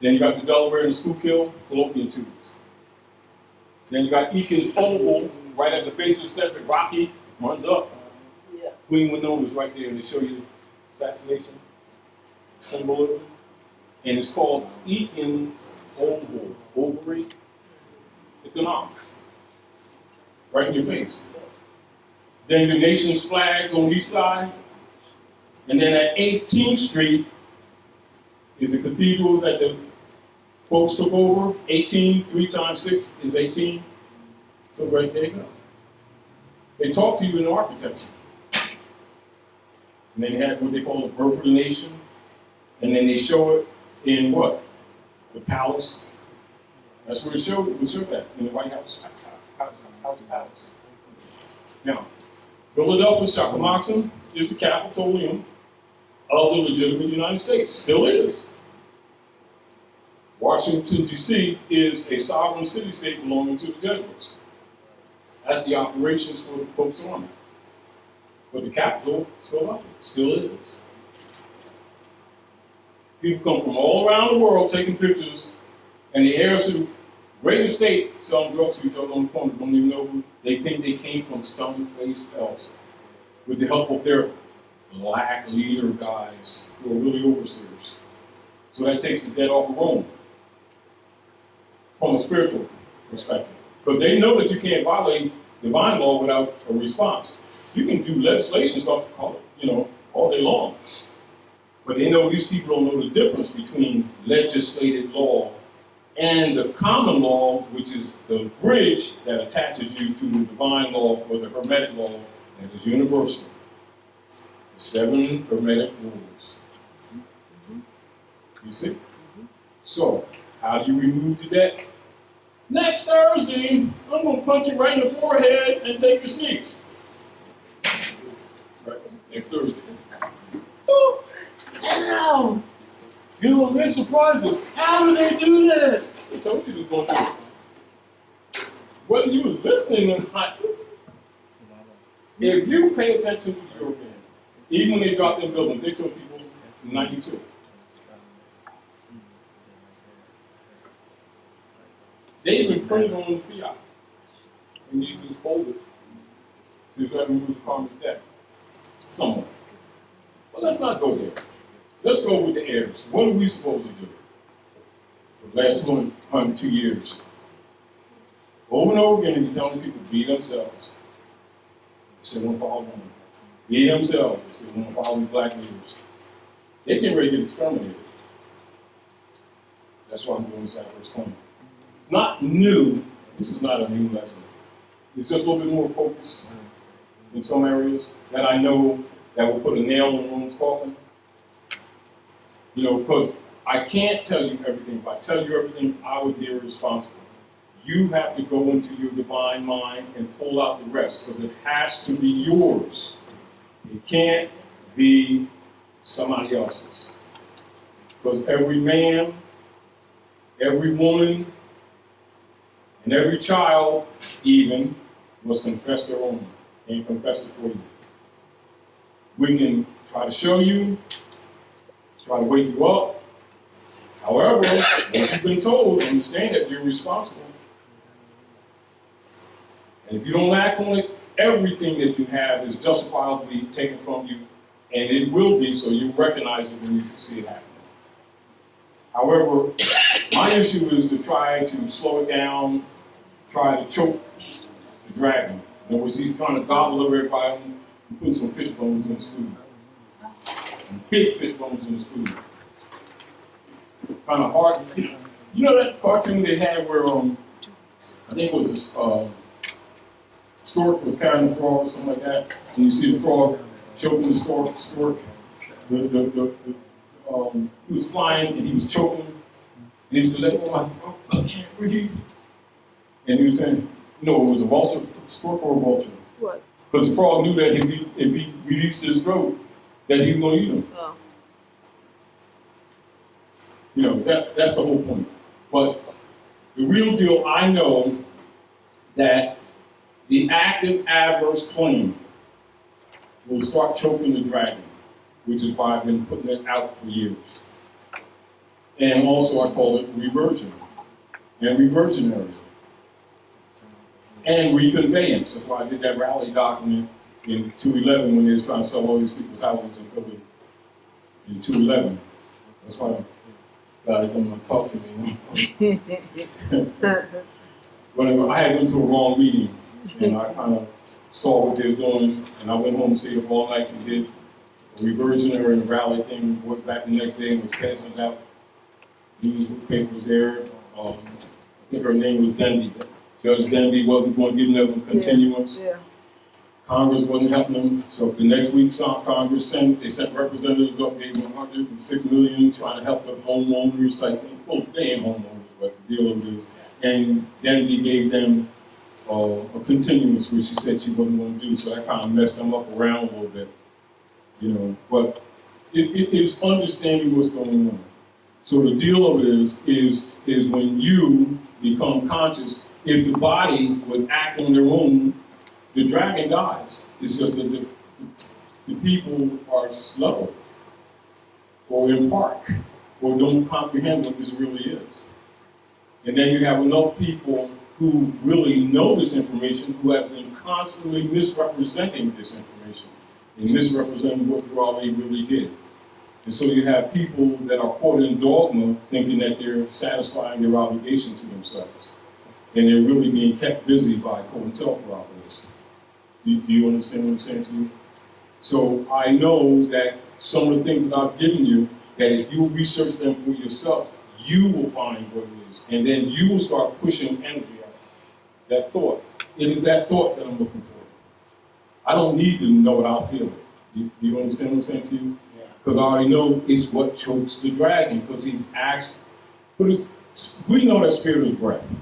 Then you got the Delaware and the Schuylkill fallopian tubes. Then you got Eakin's Oval, right at the base of the step, and Rocky runs up. Queen Winona is right there, and they show you the assassination symbolism. And it's called Eakin's Oval, ovary. It's an arm, right in your face. Then the nation's flags on each side. And then at 18th Street is the cathedral that the folks took over. 18, 3 times 6 is 18. So right there you go. They talk to you in architecture. And they have what they call the birth of the nation. And then they show it in what? The palace. That's where it showed that, in the White House. Palace. Now, Philadelphia's Amexem is the Capitolium of the legitimate United States. Still is. Washington, D.C. is a sovereign city-state belonging to the Jesuits. That's the operations for the Pope's army. But the capital is Philadelphia. Still is. People come from all around the world taking pictures, and the heirs to the great estate selling drugs to each other on the corner don't even know who. They think they came from someplace else with the help of their black leader guys who are really overseers. So that takes the dead off of Rome from a spiritual perspective. Because they know that you can't violate divine law without a response. You can do legislation stuff, all day long. But they know these people don't know the difference between legislated law and the common law, which is the bridge that attaches you to the divine law or the Hermetic law that is universal. The 7 Hermetic rules. You see? So, how do you remove the debt? Next Thursday, I'm going to punch you right in the forehead and take your sneaks. Right? Next Thursday. Oh, ow! You know, they surprised us. How do they do that? They told you they was going to do it. Whether you was listening or not, if you pay attention to the Europeans, even when they dropped their buildings, they told people from 92. They even printed on the fiat. And these things folded. So you have to remove the carbon debt. Somewhere. But let's not go there. Let's go with the heirs. What are we supposed to do? For the last 202 years. Over and over again, you're telling people to be themselves. They still want to follow them. Be themselves. They still want to follow the black leaders. They're getting ready to get exterminated. That's why I'm doing this at first time. It's not new. This is not a new lesson. It's just a little bit more focused in some areas that I know that will put a nail in one's coffin. Because I can't tell you everything. If I tell you everything, I would be irresponsible. You have to go into your divine mind and pull out the rest, because it has to be yours. It can't be somebody else's. Because every man, every woman, and every child, even, must confess their own. Can't confess it for you. We can try to show you, try to wake you up. However, once you've been told, understand that you're responsible. And if you don't act on it, everything that you have is justifiably taken from you, and it will be, so you recognize it when you see it happening. However, my issue is to try to slow it down, try to choke the dragon. In other words, he's trying to gobble up everybody and put some fish bones in his food. And big fish bones in his food. Kind of hard. You know that cartoon they had where, I think it was this, stork was carrying the frog or something like that, and you see the frog choking the stork. He was flying and he was choking, and he said, "Let go of my throat, I can't breathe." And he was saying, "No, it was a vulture, stork or a vulture." What? Because the frog knew that if he released his throat, that he was going to eat him. Oh. You know, that's the whole point. But the real deal, I know that the active adverse claim will start choking the dragon, which is why I've been putting it out for years. And also I call it reversion and reversionary and reconveyance. That's why I did that rally document in 211 when they was trying to sell all these people's houses in Philly in 211. That's why guys don't want to talk to me. Whenever I had went to a wrong meeting and I kind of saw what they were doing, and I went home and stayed up all night and did a reversionary and rally thing, went back the next day and was passing out newspapers there. I think her name was Denby. Judge Denby wasn't going to give them a continuance. Yeah. Congress wasn't helping them. So the next week, Congress sent representatives up, gave them $106 million, trying to help the homeowners type thing. Well, they ain't homeowners, but the deal of it is. And Denby gave them a continuance, which she said she wasn't going to do. So that kind of messed them up around a little bit, you know. But it is understanding what's going on. So the deal of it is when you become conscious, if the body would act on their own, the dragon dies. It's just that the people are slow or in park or don't comprehend what this really is. And then you have enough people who really know this information who have been constantly misrepresenting this information and misrepresenting what Raleigh really did. And so you have people that are caught in dogma thinking that they're satisfying their obligation to themselves. And they're really being kept busy by COINTELPRO. Do you understand what I'm saying to you? So I know that some of the things that I've given you, that if you research them for yourself, you will find what it is. And then you will start pushing energy out. That thought. It is that thought that I'm looking for. I don't need to know it, I'll feel it. Do you understand what I'm saying to you? Because I already know it's what chokes the dragon, because he's actually, we know that spirit is breath.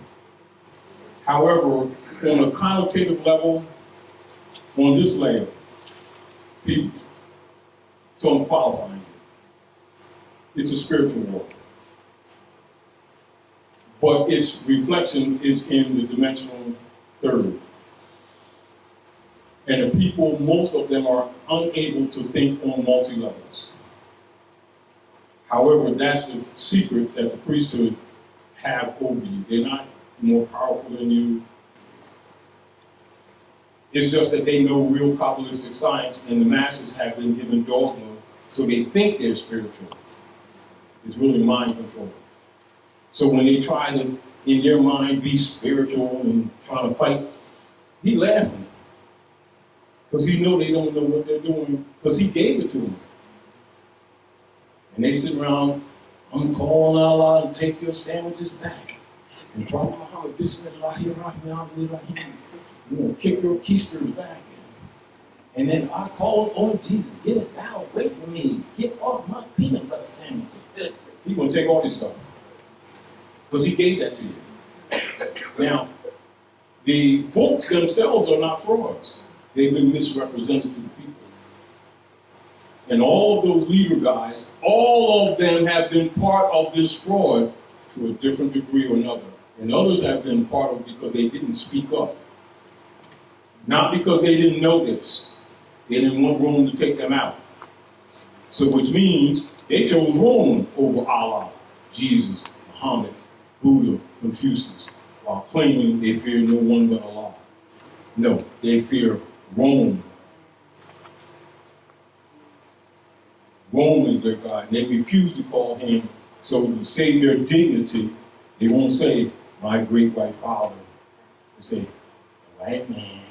However, on a connotative level, on this layer, people, so I'm qualifying it. It's a spiritual war. But its reflection is in the dimensional third. And the people, most of them are unable to think on multi-levels. However, that's the secret that the priesthood have over you. They're not more powerful than you. It's just that they know real Kabbalistic science, and the masses have been given dogma, so they think they're spiritual. It's really mind control. So when they try to, in their mind, be spiritual and trying to fight, he laughing. Because he know they don't know what they're doing, because he gave it to them. And they sit around, I'm calling Allah and take your sandwiches back. And Prophet Muhammad, Bismillahirrahmanirrahim. You know, kick your keisters back. And then I call on Jesus, get it down away from me. Get off my peanut butter sandwiches. He's going to take all this stuff. Because he gave that to you. Now, the books themselves are not frauds. They've been misrepresented to the people. And all of those leader guys, all of them have been part of this fraud to a different degree or another. And others have been part of it because they didn't speak up. Not because they didn't know this. They didn't want Rome to take them out. So which means they chose Rome over Allah, Jesus, Muhammad, Buddha, Confucius, while claiming they fear no one but Allah. No, they fear Rome. Rome is their God, and they refuse to call him. So to save their dignity, they won't say, my great white father. They say, the white man,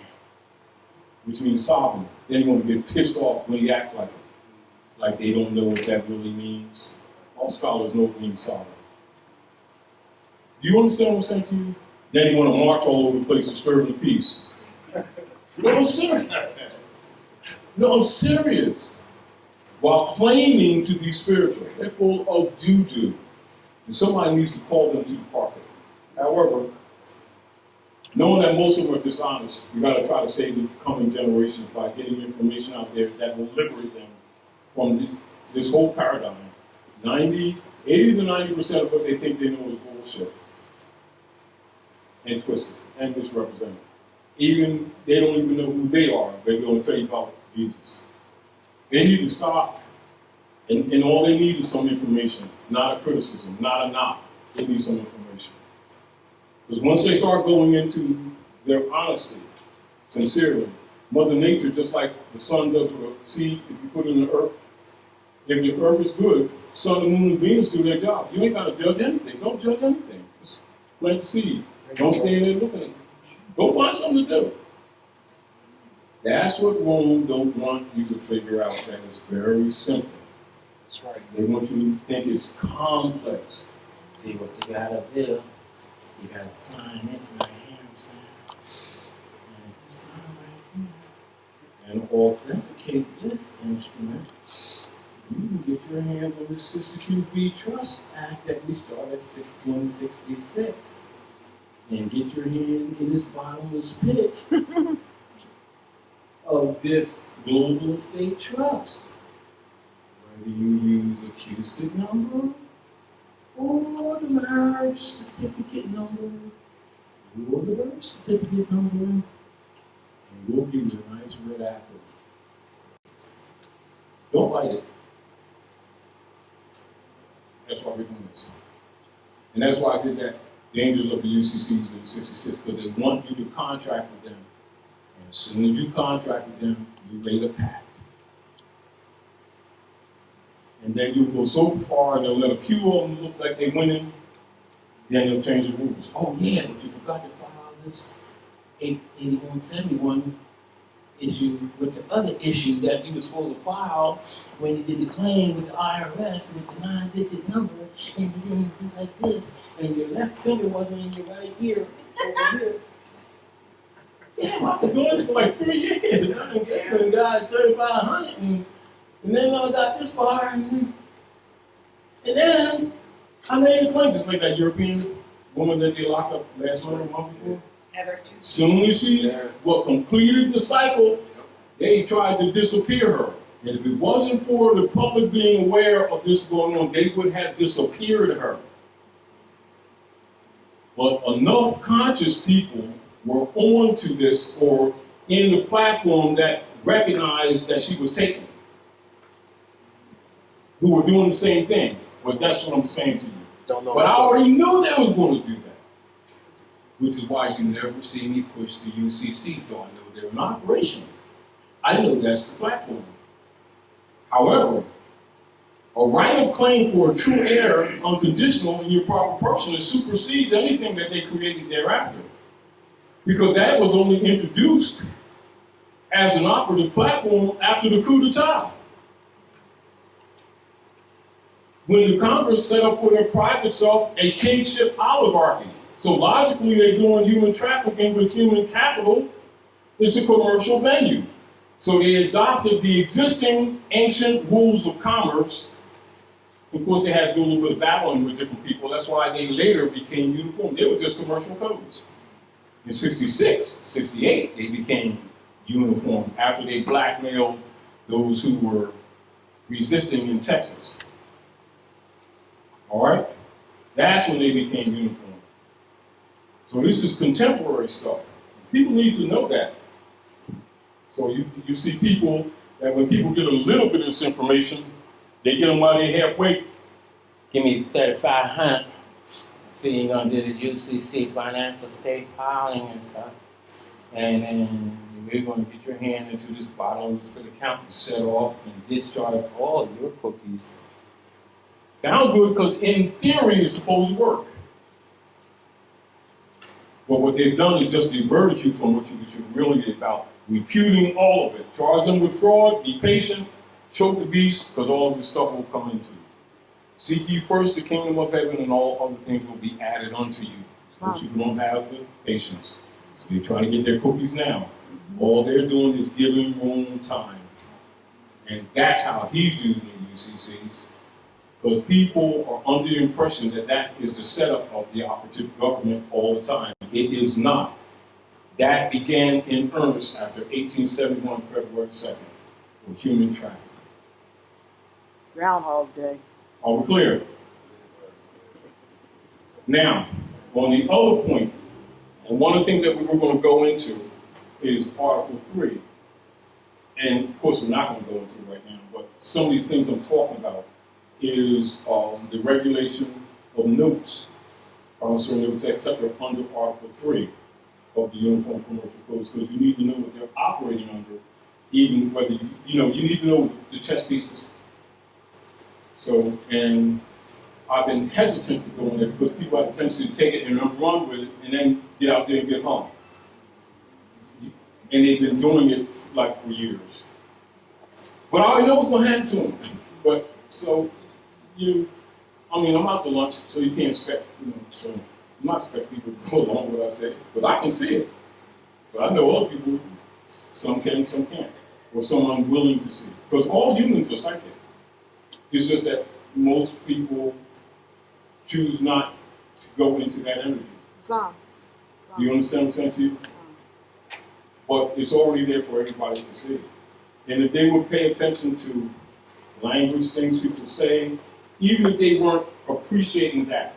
which means sovereign. Then you're going to get pissed off when he acts like they don't know what that really means. All scholars know what it means sovereign. Do you understand what I'm saying to you? Then you want to march all over the place and stir the peace. No, I'm serious. No, I'm serious. While claiming to be spiritual, they're full of doo-doo. And somebody needs to call them to the carpet. However, knowing that most of them are dishonest, you got to try to save the coming generations by getting information out there that will liberate them from this whole paradigm. 80 to 90% of what they think they know is bullshit. And twisted and misrepresented. They don't even know who they are, but they're going to tell you about Jesus. They need to stop, and all they need is some information, not a criticism, not a knock. They need some information. Because once they start going into their honesty, sincerely, Mother Nature, just like the sun does with a seed, if you put it in the earth, if the earth is good, sun, the moon, and Venus do their job. You ain't got to judge anything. Don't judge anything. Just plant the seed. Don't stand there looking at it. Go find something to do. That's what Rome don't want you to figure out. That is very simple. That's right. They want you to think it's complex. See what you gotta do. You gotta sign this right here, I'm saying. And if you sign right here and authenticate this instrument, you can get your hands on the 62B Trust Act that we started 1666. And get your hand in this bottomless pit of this global estate trust. Whether you use a QSIC number or the marriage certificate number or the birth certificate number, and we'll give you a nice red apple. Don't bite it. That's why we're doing this. And that's why I did that. Dangers of the U.C.Cs in 66, because they want you to contract with them. And as soon as you contract with them, you made a pact. And then you go so far, and they'll let a few of them look like they're winning, then they'll change the rules. Oh yeah, but you forgot to file this 8171 issue with the other issue that you were supposed to file when you did the claim with the IRS with the 9-digit number, and you didn't do like this, and your left finger wasn't in your right ear over here. Damn, I've been doing this for like 3 years. I done gave them guys 3,500, and then I got this far, and then I made a claim, just like that European woman that they locked up last month or month before. Soon as she completed the cycle, they tried to disappear her. And if it wasn't for the public being aware of this going on, they would have disappeared her. But enough conscious people were on to this or in the platform that recognized that she was taken, who were doing the same thing. But that's what I'm saying to you. Don't know. But I already knew they was going to do that. Which is why you never see me push the U.C.Cs, though I know they're in operation. I know that's the platform. However, a right of claim for a true heir, unconditional in your proper person, supersedes anything that they created thereafter. Because that was only introduced as an operative platform after the coup d'etat. When the Congress set up for their private self a kingship oligarchy. So logically, they're doing human trafficking with human capital. It's a commercial venue. So they adopted the existing ancient rules of commerce. Of course, they had to do a little bit of battling with different people. That's why they later became uniform. They were just commercial codes. In 66, 68, they became uniform after they blackmailed those who were resisting in Texas. All right? That's when they became uniform. So this is contemporary stuff. People need to know that. So you see people, that when people get a little bit of this information, they get them while they're halfway. Give me 3,500. See, you're gonna do this U.C.C. financial state filing and stuff. and then we're going to get your hand into this bottle of this account and set off and discharge all of your cookies. Sounds good because in theory it's supposed to work. But what they've done is just diverted you from what you should really be about, refuting all of it. Charge them with fraud, be patient, choke the beast, because all of this stuff will come into you. Seek ye first the kingdom of heaven, and all other things will be added unto you. So you don't have the patience. So they're trying to get their cookies now. All they're doing is giving room time. And that's how he's using the U.C.Cs. Because people are under the impression that that is the setup of the operative government all the time. It is not. That began in earnest after 1871, February 2nd, with human trafficking. Groundhog Day. Are we clear? Now, on the other point, and one of the things that we were going to go into is Article 3. And of course, we're not going to go into it right now, but some of these things I'm talking about is the regulation of notes, promissory notes, etc., under Article 3 of the Uniform Commercial Codes, because you need to know what they're operating under, even whether you need to know the chess pieces. So, and I've been hesitant to go in there because people have a tendency to take it and run with it and then get out there and get hung. And they've been doing it like for years. But I already know what's going to happen to them. But so, I'm out to lunch, so you can't expect, so I'm not expecting people to go along with what I say, but I can see it. But I know other people, some can, some can't, or some unwilling to see. Because all humans are psychic. It's just that most people choose not to go into that energy. Some. Do you understand what I'm saying to you? But it's already there for everybody to see. And if they would pay attention to language, things people say, even if they weren't appreciating that,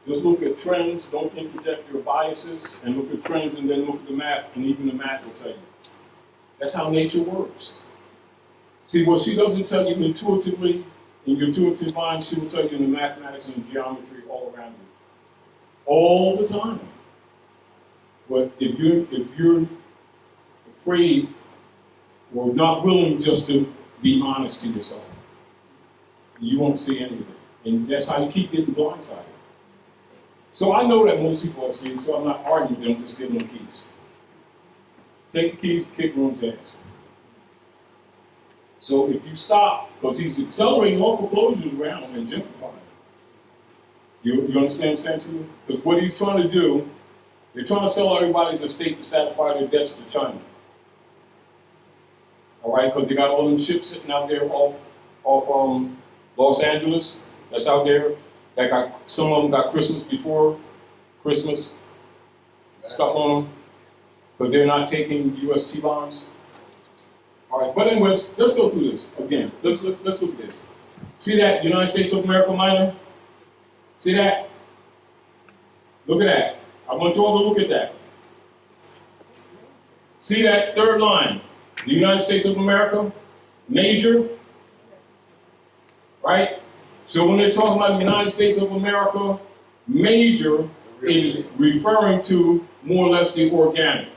just look at trends, don't interject your biases, and look at trends and then look at the math, and even the math will tell you. That's how nature works. See, what she doesn't tell you intuitively, in your intuitive mind, she will tell you in the mathematics and geometry all around you. All the time. But if you're afraid or not willing just to be honest to yourself, you won't see any of it. And that's how you keep getting blindsided. So I know that most people are seeing, so I'm not arguing with them, just give them the keys. Take the keys, kick room's ass. So if you stop, because he's accelerating all foreclosures around and gentrifying. You understand what I'm saying to you? Because what he's trying to do, they're trying to sell everybody's estate to satisfy their debts to China. All right, because they got all them ships sitting out there off Los Angeles, that's out there. That got, some of them got Christmas before Christmas stuff on them, because they're not taking UST bonds. All right, but anyways, let's go through this again. Let's look at this. See that United States of America minor? See that? Look at that. I want you all to look at that. See that third line? The United States of America, major, right? So when they're talking about the United States of America, major is referring to more or less the organic.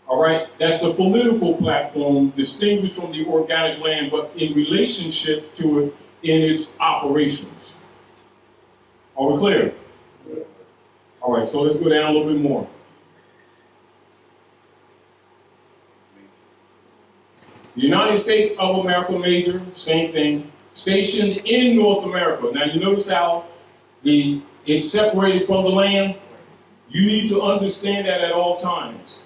All right, that's the political platform distinguished from the organic land, but in relationship to it in its operations. Are we clear? All right, so let's go down a little bit more. The United States of America major, same thing, stationed in North America. Now you notice how it's separated from the land? You need to understand that at all times.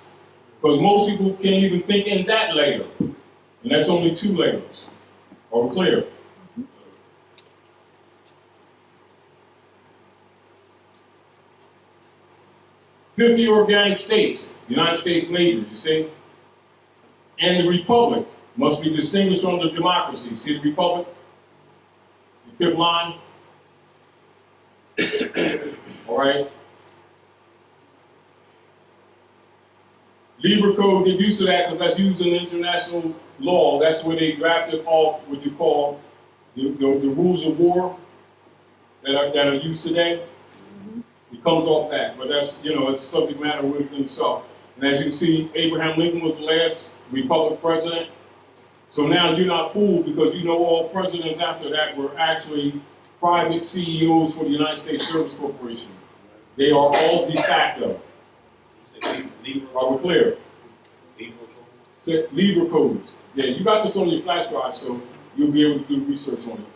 Because most people can't even think in that layer. And that's only 2 layers. Are we clear? Mm-hmm. 50 organic states, United States major, you see? And the republic must be distinguished from the democracy. See the republic? The 5th line? All right? Libra Code, get used to that because that's used in international law. That's where they drafted off what you call the rules of war that are used today. Mm-hmm. comes off that. But that's, it's subject matter within itself. And as you can see, Abraham Lincoln was the last Republican president. So now you're not fooled because all presidents after that were actually private CEOs for the United States Service Corporation. They are all de facto. Are we clear? Libra codes. Yeah, you got this on your flash drive, so you'll be able to do research on it.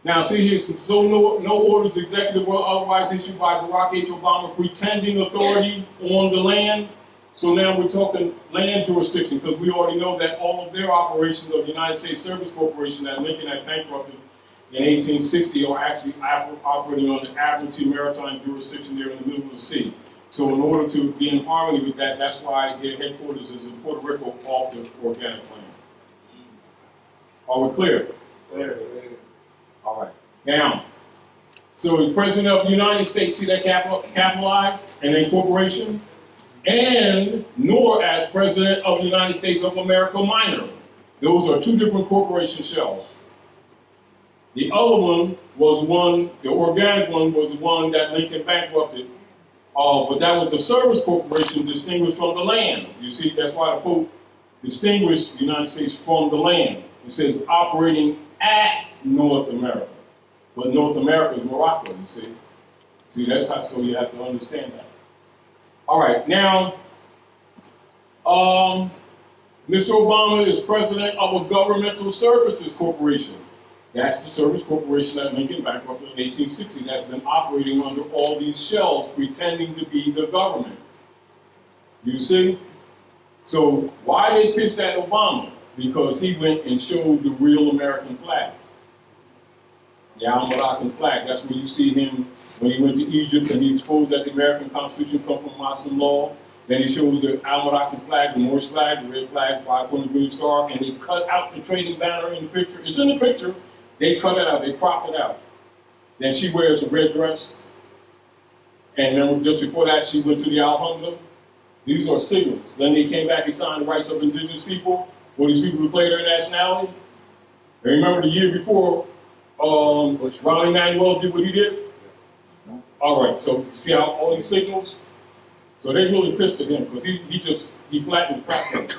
Now, see here, so no orders, executive or otherwise issued by Barack H. Obama pretending authority on the land. So now we're talking land jurisdiction, because we already know that all of their operations of the United States Service Corporation that Lincoln had bankrupted in 1860 are actually operating on the Admiralty Maritime jurisdiction there in the middle of the sea. So in order to be in harmony with that, that's why their headquarters is in Puerto Rico off the organic land. Are we clear? Clear. All right. Now, so the President of the United States, see that capitalized, and then corporation? And nor as President of the United States of America minor. Those are two different corporation shells. The other one was the one, the organic one was the one that Lincoln bankrupted. But that was a service corporation distinguished from the land. You see, that's why the Pope distinguished the United States from the land. It says operating at North America. But North America is Morocco, you see. See, that's how, so you have to understand that. All right, now, Mr. Obama is president of a governmental services corporation. That's the service corporation that Lincoln bankrupted in 1860 that's been operating under all these shells, pretending to be the government. You see? So why they pissed at Obama? Because he went and showed the real American flag. The Al-Moroccan flag. That's where you see him when he went to Egypt and he exposed that the American Constitution comes from Muslim law. Then he shows the Al-Moroccan flag, the Moorish flag, the red flag, 5-pointed green star, and he cut out the trading banner in the picture. It's in the picture. They cut it out, they cropped it out. Then she wears a red dress. And then just before that, she went to the Alhambra. These are signals. Then they came back and signed the rights of indigenous people, or these people declared their nationality. And remember the year before, Ronnie Manuel did what he did? All right, so see how all these signals? So they really pissed at him because he flattened the crap.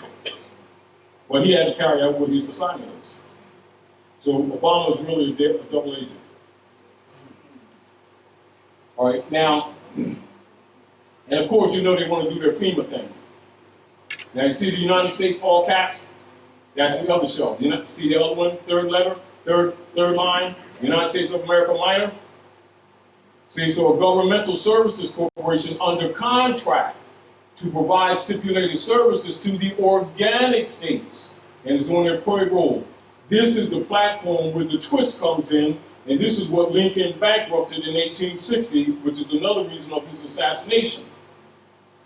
But he had to carry out what his assignment is. So Obama was really a double agent. All right, now, and of course, they want to do their FEMA thing. Now, you see the United States, all caps? That's the other shell. You see the other one, third letter, third line, United States of America minor? See, so a governmental services corporation under contract to provide stipulated services to the organic states, and it's on their payroll. This is the platform where the twist comes in, and this is what Lincoln bankrupted in 1860, which is another reason of his assassination.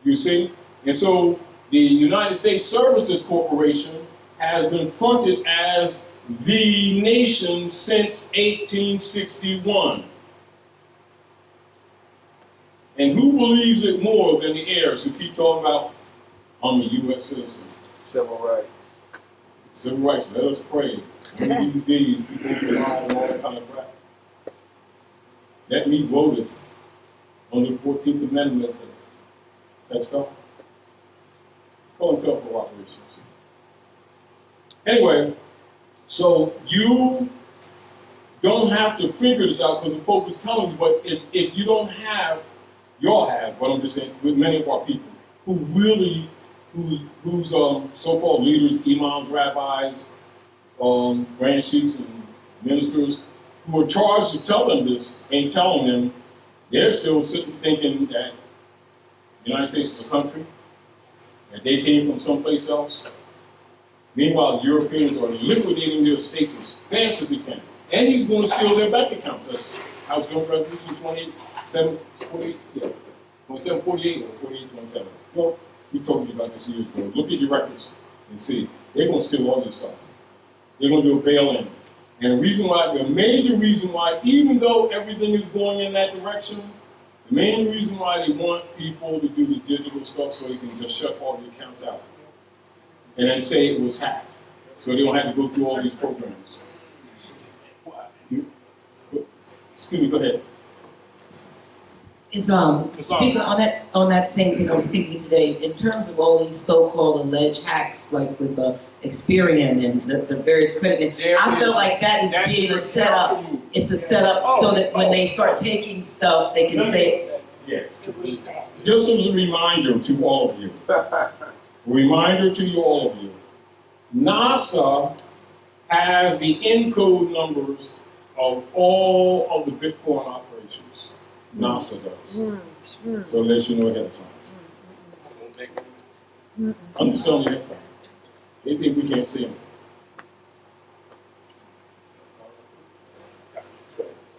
You see? And so the United States Services Corporation has been fronted as the nation since 1861. And who believes it more than the heirs who keep talking about, I'm a U.S. citizen? Civil rights. Civil rights, let us pray. One of these days, people will lie and all that kind of crap. Let me voteth on the 14th Amendment of text up. Go and tell cooperations. Anyway, so you don't have to figure this out because the Pope is telling you, but if you don't have, y'all have, but I'm just saying, with many of our people who really, who's so-called leaders, imams, rabbis, grand sheiks and ministers who are charged to tell them this, ain't telling them, they're still sitting thinking that the United States is a country, that they came from someplace else. Meanwhile, the Europeans are liquidating their states as fast as they can. And he's going to steal their bank accounts. That's House Joint Resolution 2748, yeah, 2748 or 4827. Well, we told you about this years ago. Look at your records and see. They're going to steal all your stuff. They're going to do a bail-in. And the major reason why, even though everything is going in that direction, the main reason why they want people to do the digital stuff so you can just shut all the accounts out. And then say it was hacked. So they don't have to go through all these programs. Excuse me, go ahead. Is speaking on that same thing, I was thinking today, in terms of all these so-called alleged hacks, like with the Experian and the various credit, I feel like that is being a setup. It's a setup so that when they start taking stuff, they can say, Yes. Just as a reminder to all of you, NASA has the encode numbers of all of the Bitcoin operations. NASA does. So let you know ahead of time. I'm just telling you ahead of time. They think we can't see them.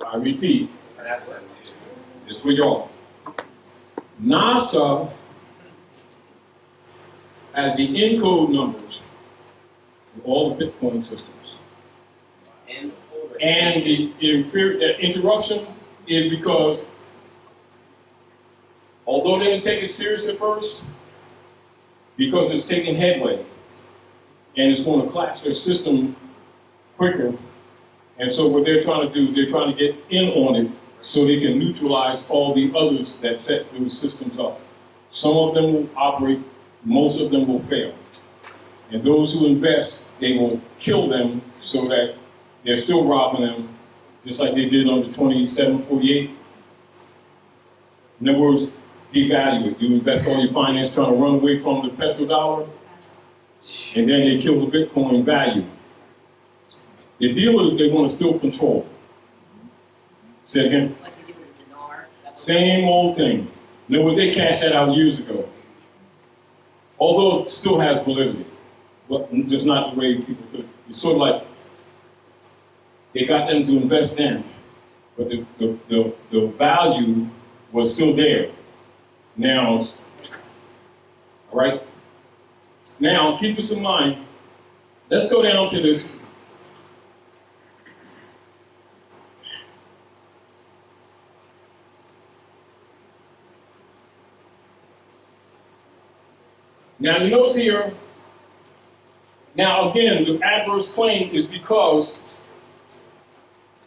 I repeat, it's for y'all. NASA has the encode numbers for all the Bitcoin systems. And the interruption is because, although they didn't take it serious at first, because it's taking headway, and it's going to collapse their system quicker. And so what they're trying to do, they're trying to get in on it so they can neutralize all the others that set those systems up. Some of them will operate, most of them will fail. And those who invest, they will kill them so that they're still robbing them, just like they did on the 2748. In other words, devalue it. You invest all your finance trying to run away from the petrodollar, and then they kill the Bitcoin value. The deal is they want to still control. Say it again. like they did with the dinar. Same old thing. In other words, they cashed that out years ago. Although it still has validity, but just not the way people think. It's sort of like they got them to invest in, but the value was still there. Now, all right? Now, keep this in mind. Let's go down to this. Now, you notice here, now again, the adverse claim is because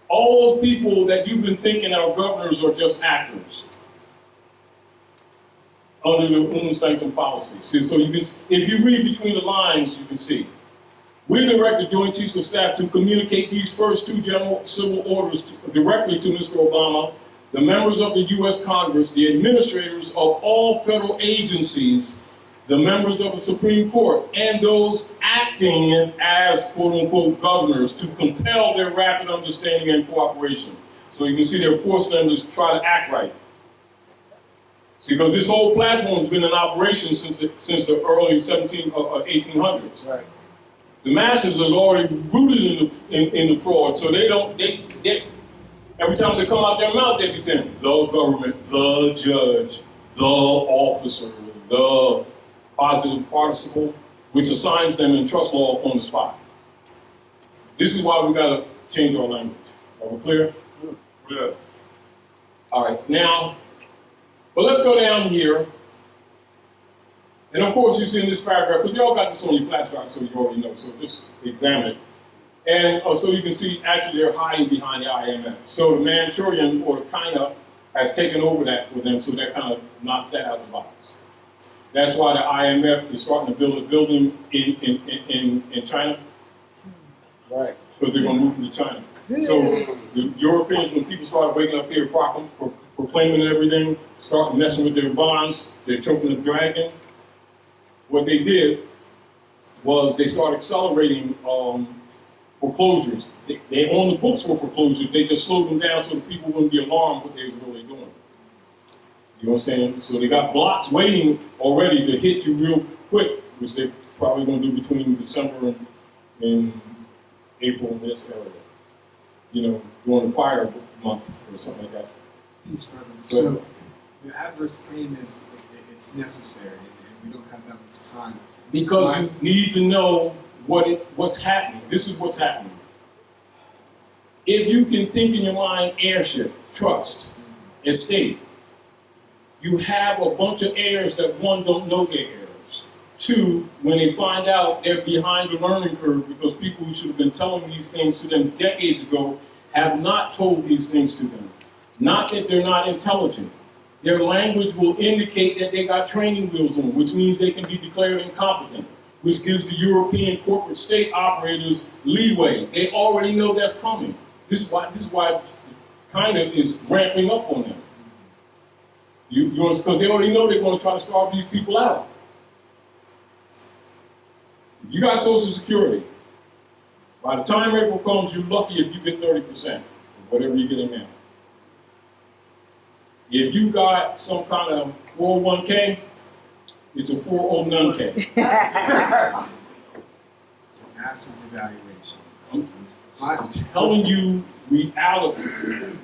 all those people that you've been thinking are governors are just actors under the Unum Sanctum policy. See, so you can, if you read between the lines, you can see. We direct the Joint Chiefs of Staff to communicate these first two general civil orders directly to Mr. Obama, the members of the U.S. Congress, the administrators of all federal agencies, the members of the Supreme Court, and those acting as quote-unquote governors to compel their rapid understanding and cooperation. So you can see they're forcing them to try to act right. See, because this whole platform has been in operation since the early 1800s. Right. The masses are already rooted in the fraud, so they every time they come out their mouth, they be saying, the government, the judge, the officer, the positive participle, which assigns them in trust law on the spot. This is why we gotta change our language. Are we clear? Yeah. All right, now, but let's go down here. And of course, you see in this paragraph, because you all got this on your flash drive, so you already know, so just examine it. And so you can see, actually, they're hiding behind the IMF. So the Manchurian, or the China, has taken over that for them, so that kind of knocks that out of the box. That's why the IMF is starting to build a building in China. Right. Because they're going to move into China. So the Europeans, when people started waking up here proclaiming everything, start messing with their bonds, they're choking the dragon. What they did was they started accelerating foreclosures. They own the books for foreclosures. They just slowed them down so that people wouldn't be alarmed what they was really doing. You know what I'm saying? So they got blocks waiting already to hit you real quick, which they're probably going to do between December and April in this area. You know, during the fire month or something like that. Peace, brother. So the adverse claim is it's necessary, and we don't have that much time. Because you need to know what's happening. This is what's happening. If you can think in your mind heirship, trust, estate, you have a bunch of heirs that, one, don't know their heirs. Two, when they find out, they're behind the learning curve because people who should have been telling these things to them decades ago have not told these things to them. Not that they're not intelligent. their language will indicate that they got training wheels on, which means they can be declared incompetent, which gives the European corporate state operators leeway. They already know that's coming. This is why China is ramping up on them. Because they already know they're going to try to starve these people out. You got Social Security. By the time April comes, you're lucky if you get 30%, or whatever you're getting now. If you got some kind of 401k, it's a 409k. So massive devaluations. I'm telling you reality.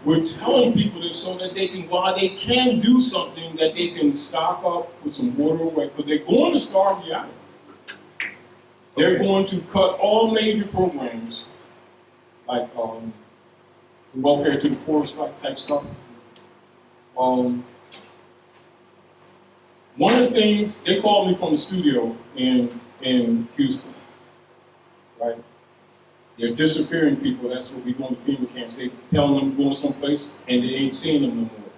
We're telling people this so that they can, while they can do something, that they can stock up with some water away, because they're going to starve you out. They're going to cut all major programs, like welfare to the poor type stuff. One of the things, they called me from the studio in Houston, right? They're disappearing people. That's what we do in the FEMA camps. They telling them going someplace and they ain't seeing them no more.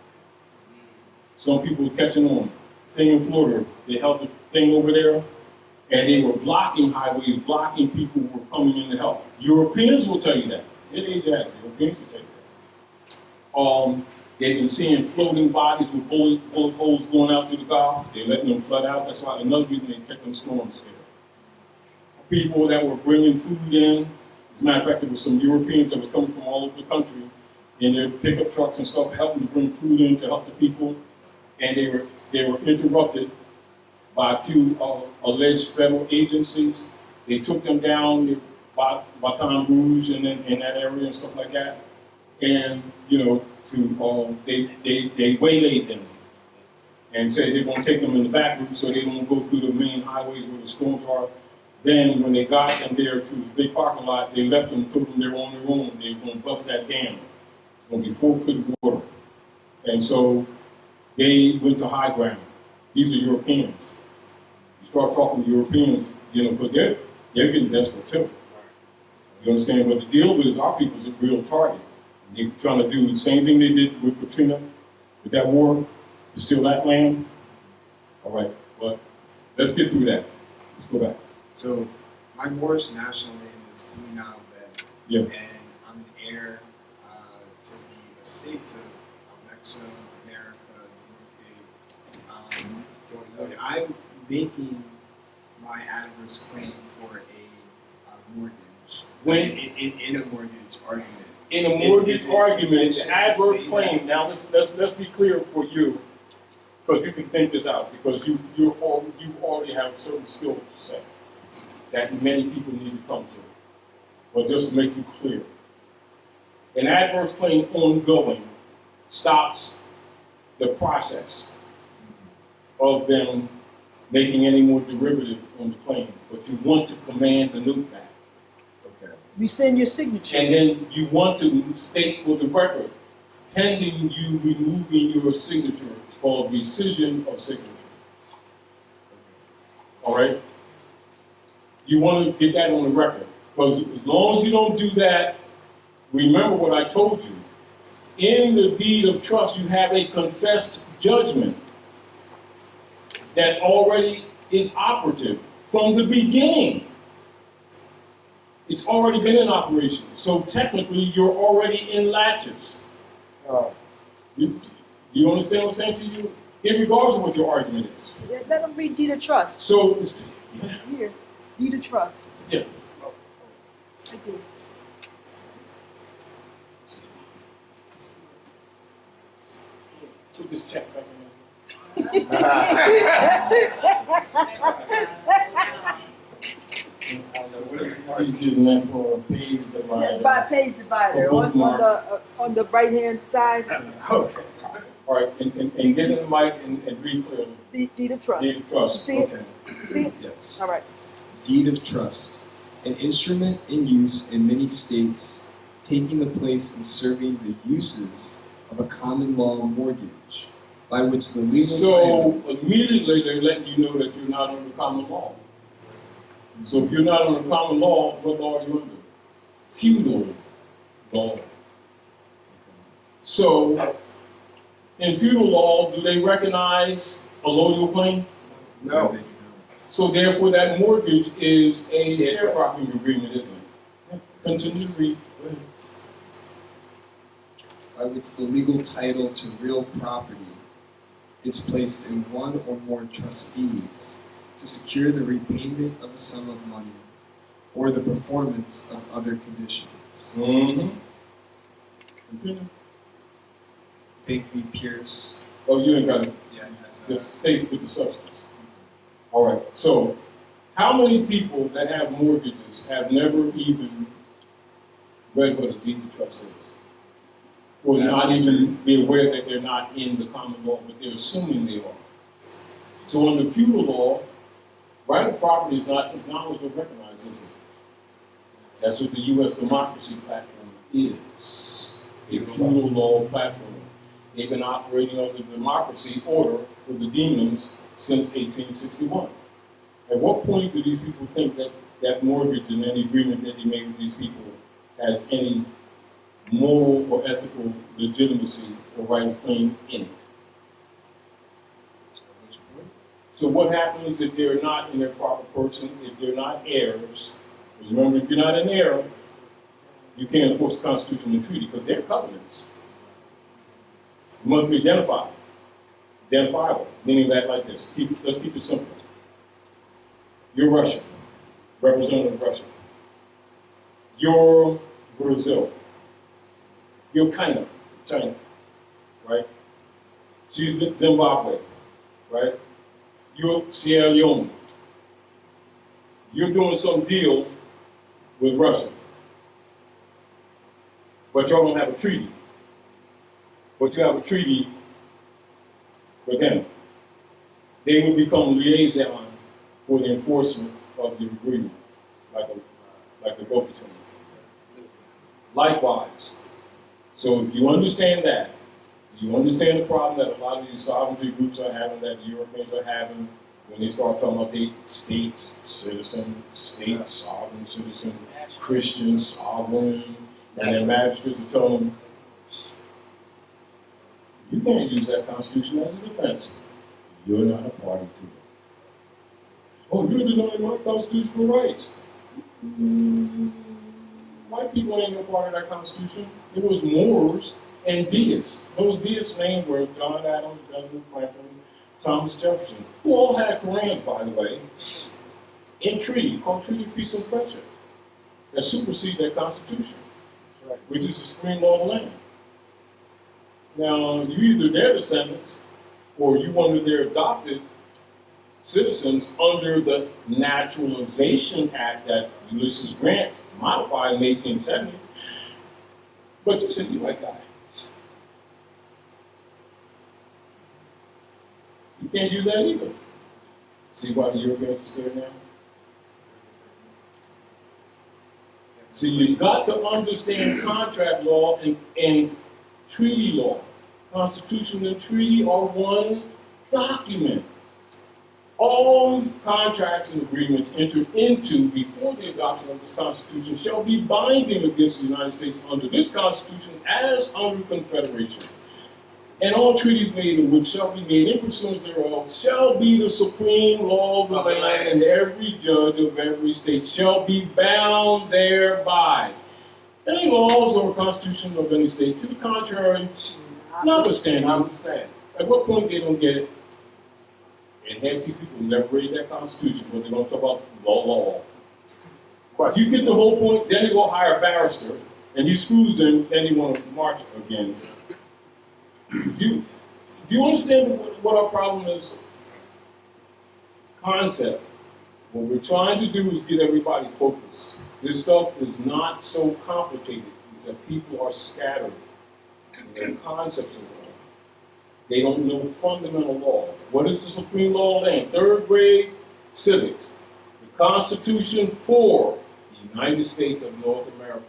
Some people are catching on. Thing in Florida, they held the thing over there and they were blocking highways, blocking people who were coming in to help. Europeans will tell you that. Europeans will tell you that. They've been seeing floating bodies with bullet holes going out to the Gulf. They're letting them flood out. That's why another reason they kept them storms there. People that were bringing food in. As a matter of fact, there were some Europeans that was coming from all over the country in their pickup trucks and stuff, helping to bring food in to help the people. And they were interrupted by a few alleged federal agencies. They took them down to Baton Rouge and in that area and stuff like that. And, they waylaid them and said they're going to take them in the back route so they don't go through the main highways where the storms are. Then when they got them there to this big parking lot, they left them, put them there on their own. They were going to bust that dam. It's going to be 4 foot of water. And so they went to high ground. These are Europeans. You start talking to Europeans, because they're getting desperate too. You understand? But the deal is our people's a real target. They're trying to do the same thing they did with Katrina, with that war, to steal that land. All right, but let's get through that. Let's go back. So my Moorish national name is Blue Nile Bey. Yeah. And I'm an heir to the estates of Amexem, America, Northgate. When I'm making my adverse claim for a mortgage, in a mortgage argument. In a mortgage argument, the adverse claim. Now let's be clear for you, because you can think this out, because you already have certain skills to say that many people need to come to. But just to make you clear, an adverse claim ongoing stops the process of them making any more derivative on the claim. But you want to command the note back. You send your signature. And then you want to state for the record, pending you removing your signature. It's called rescission of signature. All right? You want to get that on the record. Because as long as you don't do that, remember what I told you. In the deed of trust, you have a confessed judgment that already is operative from the beginning. It's already been in operation. So technically, you're already in latches. Do you understand what I'm saying to you? Regardless of what your argument is. Let them read deed of trust. So, Here, deed of trust. Yeah. Right there. Put this check back in She's using that for a page divider. By page divider on the right hand side. Okay. All right, and get in the mic and read clearly. Deed of trust. Deed of trust. You see it? Okay. You see it? Yes. All right. Deed of trust, an instrument in use in many states, taking the place and serving the uses of a common law mortgage, by which the legal title. So immediately they're letting you know that you're not under common law. So if you're not under common law, what law are you under? Feudal law. So in feudal law, do they recognize a allodial claim? No. So therefore, that mortgage is a sharecropping agreement, isn't it? Continue to read. Go ahead. By which the legal title to real property is placed in one or more trustees to secure the repayment of a sum of money or the performance of other conditions. Mm-hmm. Continue. Big V. Pierce. Oh, you ain't got it. Yeah, he has Just stays with the substance. All right. So, how many people that have mortgages have never even read what a deed of trust is? Or not even be aware that they're not in the common law, but they're assuming they are. So under feudal law, right of property is not acknowledged or recognized, is it? That's what the U.S. democracy platform is. A feudal law platform. They've been operating under the democracy order for the demons since 1861. At what point do these people think that that mortgage and any agreement that they made with these people has any moral or ethical legitimacy or right of claim in it? So what happens if they're not in their proper person, if they're not heirs? Because remember, if you're not an heir, you can't enforce the Constitution and treaty because they're covenants. You must be identifiable, meaning that like this. Let's keep it simple. You're Russian, representative of Russia. You're Brazil. You're China, right? She's Zimbabwe, right? You're Sierra Leone. You're doing some deal with Russia, but y'all don't have a treaty. But you have a treaty with them. They would become liaison for the enforcement of the agreement, like a go-between. Likewise, so if you understand that, you understand the problem that a lot of these sovereignty groups are having, that the Europeans are having, when they start talking about the states, citizen, state, sovereign, citizen, Christian, sovereign, and their magistrates are telling them, you can't use that Constitution as a defense. You're not a party to it. Oh, you're denying my constitutional rights. White people ain't no part of that Constitution. It was Moors and deists. Those deists' names were John Adams, Benjamin Franklin, Thomas Jefferson, who all had Korans, by the way, in treaty, called Treaty of Peace and Friendship, that supersede that Constitution, which is the supreme law of the land. Now, you either their descendants or you one of their adopted citizens under the Naturalization Act that Ulysses Grant modified in 1870. But you said you white guy. You can't use that either. See why the Europeans are scared now? See, you've got to understand contract law and treaty law. Constitution and treaty are one document. All contracts and agreements entered into before the adoption of this Constitution shall be binding against the United States under this Constitution as under Confederation. And all treaties made in which shall be made in pursuance thereof shall be the supreme law of the land, and every judge of every state shall be bound thereby. Any laws or constitution of any state, to the contrary, notwithstanding. At what point they don't get it? And half these people never read that Constitution, but they're going to talk about the law. If you get the whole point, then they go hire a barrister, and he screws them, then they want to march again. Do you understand what our problem is? Concept. What we're trying to do is get everybody focused. This stuff is not so complicated. It's that people are scattered in their concepts of law. They don't know fundamental law. What is the supreme law of the land? Third grade civics. The Constitution for the United States of North America,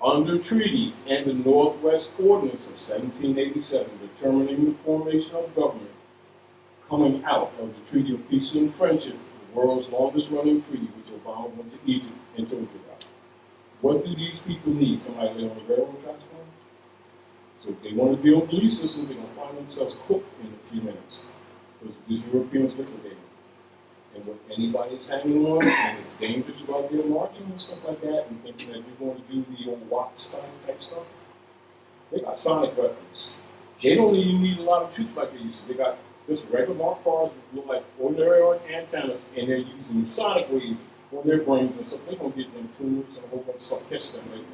under treaty and the Northwest Ordinance of 1787, determining the formation of government, coming out of the Treaty of Peace and Friendship, the world's longest running treaty, which Obama went to Egypt and told you about. What do these people need? Somebody lay on the railroad tracks for them? So if they want to deal with belief systems, they're going to find themselves cooked in a few minutes. Because these Europeans liquidated. And when anybody's hanging on, and it's dangerous about their marching and stuff like that, and thinking that you're going to do the old Watt style type stuff, they got sonic weapons. They don't even need a lot of troops like they used to. They got just regular marked cars that look like ordinary antennas, and they're using sonic waves on their brains and stuff. They're going to get them tumors and a whole bunch of stuff, catch them later.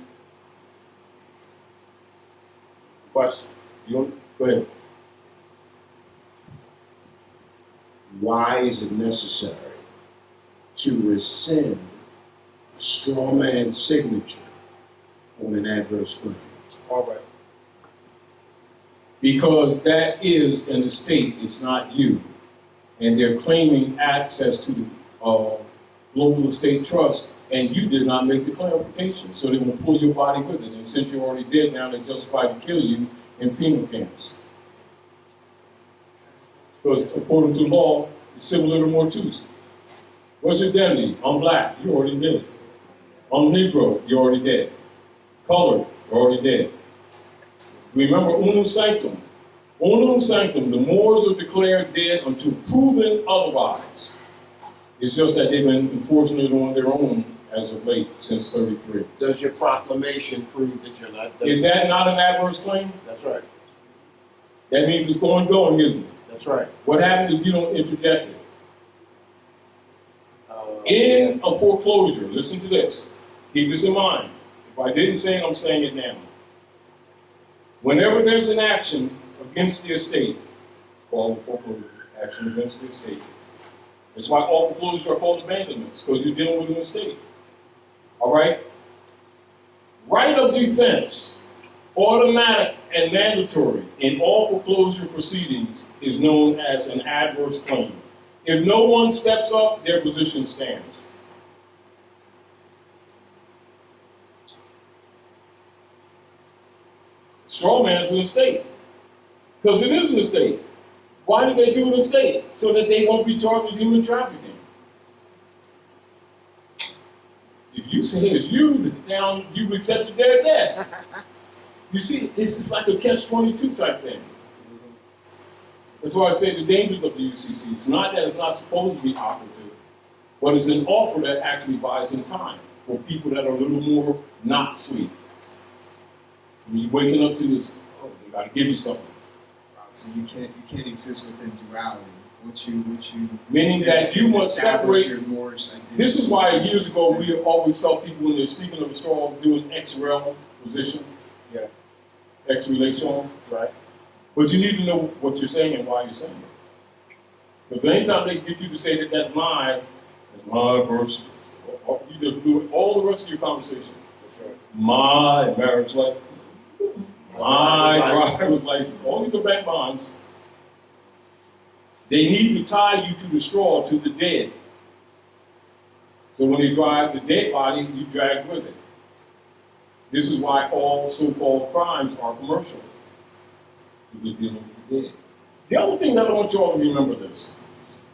Question? Go ahead. Why is it necessary to rescind a straw man signature on an adverse claim? All right. Because that is an estate, it's not you. And they're claiming access to the global estate trust, and you did not make the clarification. So they're going to pull your body with it. And since you already did, now they're justified to kill you in FEMA camps. Because according to law, it's civil little mortuus. What's your identity? I'm black, you already did. I'm Negro, you're already dead. Colored, you're already dead. Remember unum sanctum. Unum sanctum, the Moors are declared dead until proven otherwise. It's just that they've been enforcing it on their own as of late, since 33. Does your proclamation prove that you're not? Is that not an adverse claim? That's right. That means it's going, isn't it? That's right. What happens if you don't interject it? In a foreclosure, listen to this. Keep this in mind. If I didn't say it, I'm saying it now. Whenever there's an action against the estate, called foreclosure, action against the estate. That's why all foreclosures are called abandonments, because you're dealing with an estate. All right? Right of defense, automatic and mandatory in all foreclosure proceedings, is known as an adverse claim. If no one steps up, their position stands. Straw man's an estate. Because it is an estate. Why do they do an estate? So that they won't be charged with human trafficking. If you say it's you, now you've accepted their debt. You see, it's just like a catch-22 type thing. That's why I say the dangers of the U.C.C. It's not that it's not supposed to be operative, but it's an offer that actually buys in time for people that are a little more not sweet. When you're waking up to this, oh, they got to give you something. So you can't exist within duality. What you meaning that you must separate. Your Moorish identity. This is why years ago we always tell people when they're speaking of the straw, doing X-rel position. Yeah. X-relation. Right. But you need to know what you're saying and why you're saying it. Because anytime they get you to say that that's my verse, you just do it all the rest of your conversation. That's right. My marriage life. My driver's license. All these are bank bonds. They need to tie you to the straw, to the dead. So when they drive the dead body, you drag with it. This is why all so-called crimes are commercial. Because they're dealing with the dead. The other thing that I want you all to remember this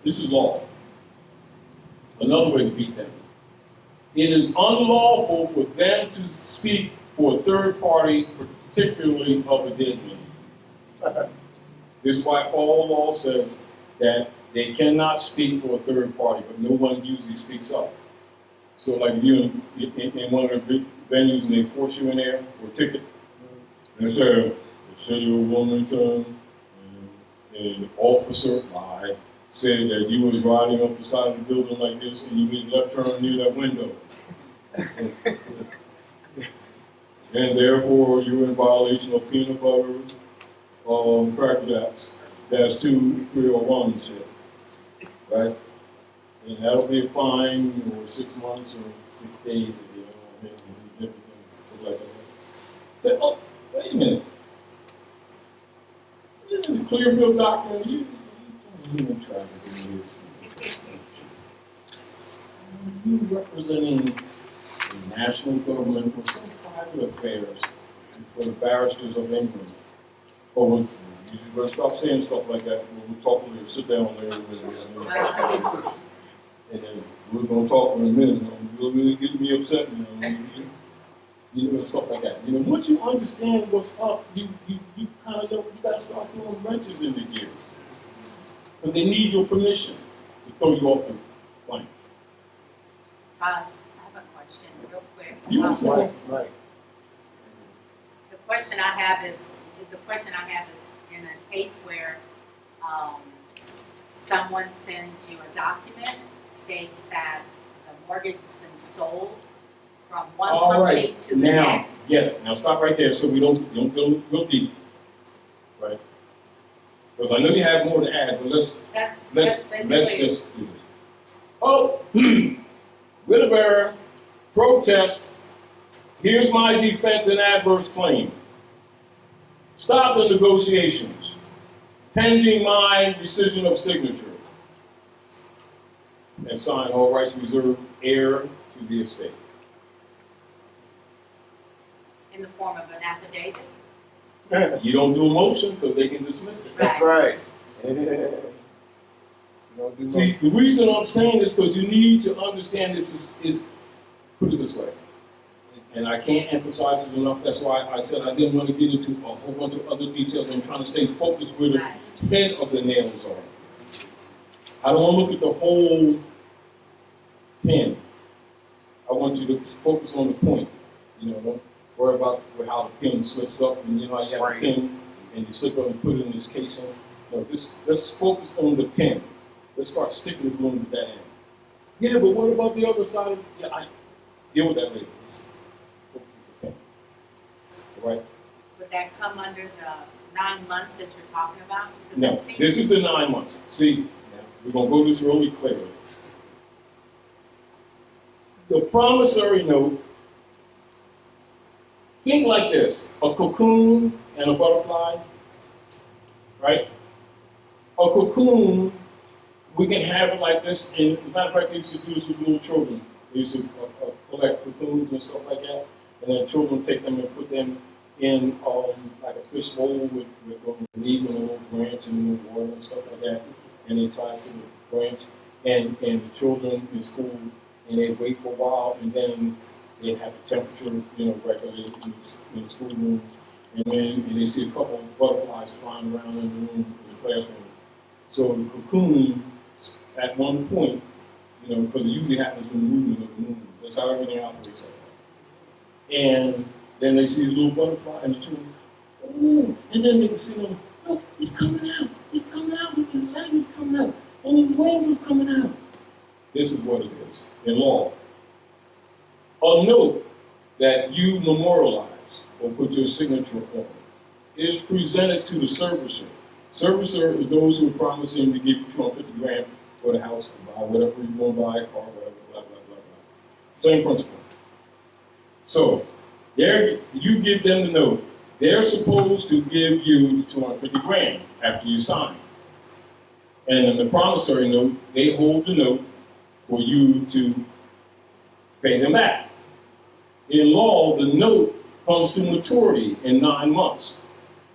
is law. Another way to beat them. It is unlawful for them to speak for a third party, particularly of a dead man. This is why all law says that they cannot speak for a third party, but no one usually speaks up. So like if you're in one of the big venues and they force you in there for a ticket, and they say you're a woman, and the officer said that you was riding up the side of the building like this and you made a left turn near that window. And therefore you're in violation of peanut butter, Cracker Jacks. That's 2, 3, or 1 shit, right? And that'll be a fine, or 6 months, or 6 days if you don't have different things like that. Say, oh, wait a minute. This is Clearfield doctrine. You human trafficking. You representing the national government or some private affairs for the barristers of England. Oh, you should better stop saying stuff like that. We'll talk later. Sit down there. And then we're going to talk in a minute. You're really getting me upset. You know, and stuff like that. You know, once you understand what's up, you kind of know you got to start throwing wrenches in the gears. Because they need your permission to throw you off the plank. Taj, I have a question real quick. You understand? Right. The question I have is in a case where someone sends you a document, states that the mortgage has been sold from one company to the next. Yes, now stop right there so we don't go real deep. Right? Because I know you have more to add, but let's just do this. Oh, Whittaker, protest. Here's my defense and adverse claim. Stop the negotiations, pending my rescission of signature. And sign all rights reserved, heir to the estate. In the form of an affidavit? You don't do a motion because they can dismiss it. That's right. See, the reason I'm saying this because you need to understand this is put it this way, and I can't emphasize it enough. That's why I said I didn't want to get into a whole bunch of other details. I'm trying to stay focused where the head of the nails are. I don't want to look at the whole pin. I want you to focus on the point. You know, don't worry about how the pin slips up, and you know how you have a pin and you slip up and put it in this casing. No, let's focus on the pin. Let's start sticking the glue with that end. Yeah, but what about the other side of I deal with that later. Let's focus on the pin. All right? Would that come under the 9 months that you're talking about? Because No, that seems this is the 9 months. See, we're going to go this really clearly. The promissory note, think like this, a cocoon and a butterfly, right? A cocoon, we can have it like this, and as a matter of fact, they used to do this with little children. They used to collect cocoons and stuff like that, and then children take them and put them in like a fish bowl with leaves and a little branch and water and stuff like that, and they tie it to the branch, and the children in school, and they wait for a while, and then they have the temperature, regulated in the schoolroom, and they see a couple of butterflies flying around in the room, in the classroom. So the cocoon, at one point, because it usually happens in the movement of the moon. That's how everything operates. And then they see the little butterfly, and the children, oh, and then they can see them, look, he's coming out, look, his leg is coming out, and his wings is coming out. This is what it is in law. A note that you memorialize or put your signature on is presented to the servicer. Servicer is those who are promising to give you $250,000 for the house, or buy whatever you want to buy, a car, whatever, blah, blah, blah, blah. Same principle. So, there you give them the note. They're supposed to give you the $250,000 after you sign. And in the promissory note, they hold the note for you to pay them back. In law, the note comes to maturity in 9 months.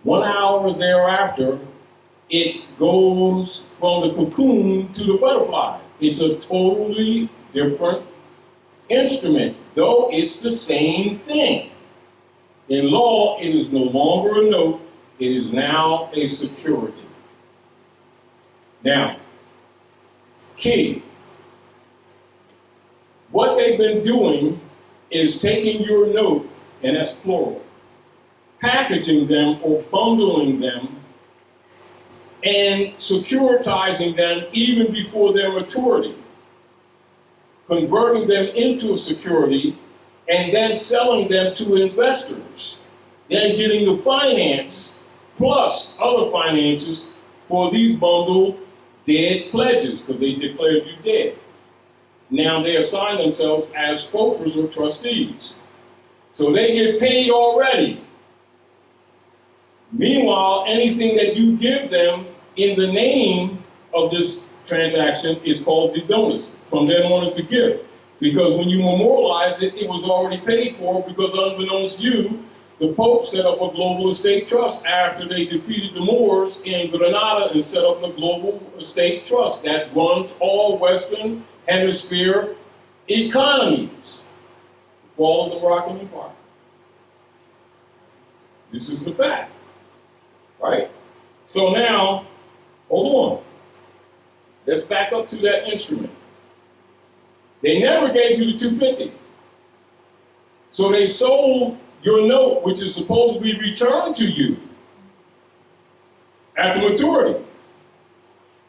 1 hour thereafter, it goes from the cocoon to the butterfly. It's a totally different instrument, though it's the same thing. In law, it is no longer a note, it is now a security. Now, key. What they've been doing is taking your note, and that's plural, packaging them or bundling them and securitizing them even before their maturity, converting them into a security and then selling them to investors, then getting the finance plus other finances for these bundled dead pledges because they declared you dead. Now they assign themselves as spokespersons or trustees. So they get paid already. Meanwhile, anything that you give them in the name of this transaction is called the bonus. From then on, it's a gift. Because when you memorialize it, it was already paid for because unbeknownst to you, the Pope set up a global estate trust after they defeated the Moors in Granada and set up a global estate trust that runs all Western Hemisphere economies. The fall of the Moroccan Empire. This is the fact, right? So now, hold on. Let's back up to that instrument. They never gave you the 250. So they sold your note, which is supposed to be returned to you after maturity.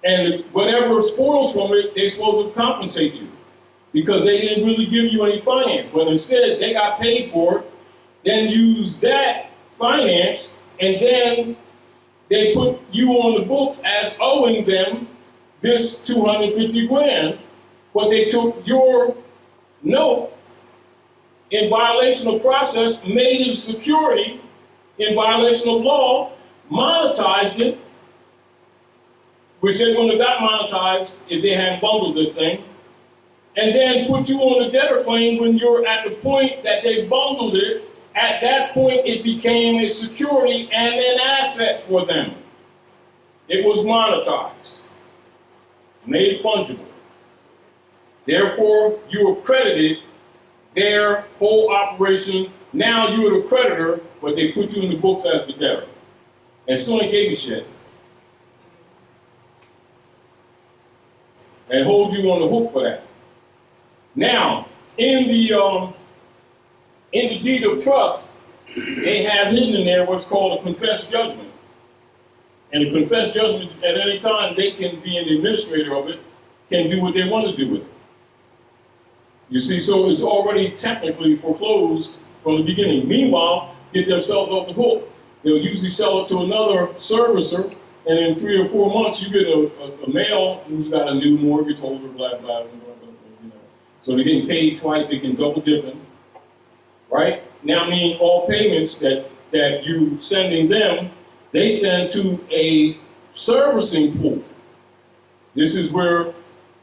And whatever spoils from it, they're supposed to compensate you because they didn't really give you any finance. But instead, they got paid for it, then used that finance, and then they put you on the books as owing them this 250 grand, but they took your note in violation of process, made it a security in violation of law, monetized it, which they wouldn't have got monetized if they hadn't bundled this thing, and then put you on the debtor claim when you're at the point that they bundled it. At that point, it became a security and an asset for them. It was monetized, made fungible. Therefore, you accredited their whole operation. Now you're the creditor, but they put you in the books as the debtor. And still ain't gave you shit. And hold you on the hook for that. Now, in the deed of trust, they have hidden in there what's called a confessed judgment. And a confessed judgment, at any time, they can be an administrator of it, can do what they want to do with it. You see, so it's already technically foreclosed from the beginning. Meanwhile, get themselves off the hook. They'll usually sell it to another servicer, and in 3 or 4 months, you get a mail, and you got a new mortgage holder, blah, blah, blah, blah, blah, you know. So they're getting paid twice, they can double dipping, right? Now, I mean, all payments that you sending them, they send to a servicing pool. This is where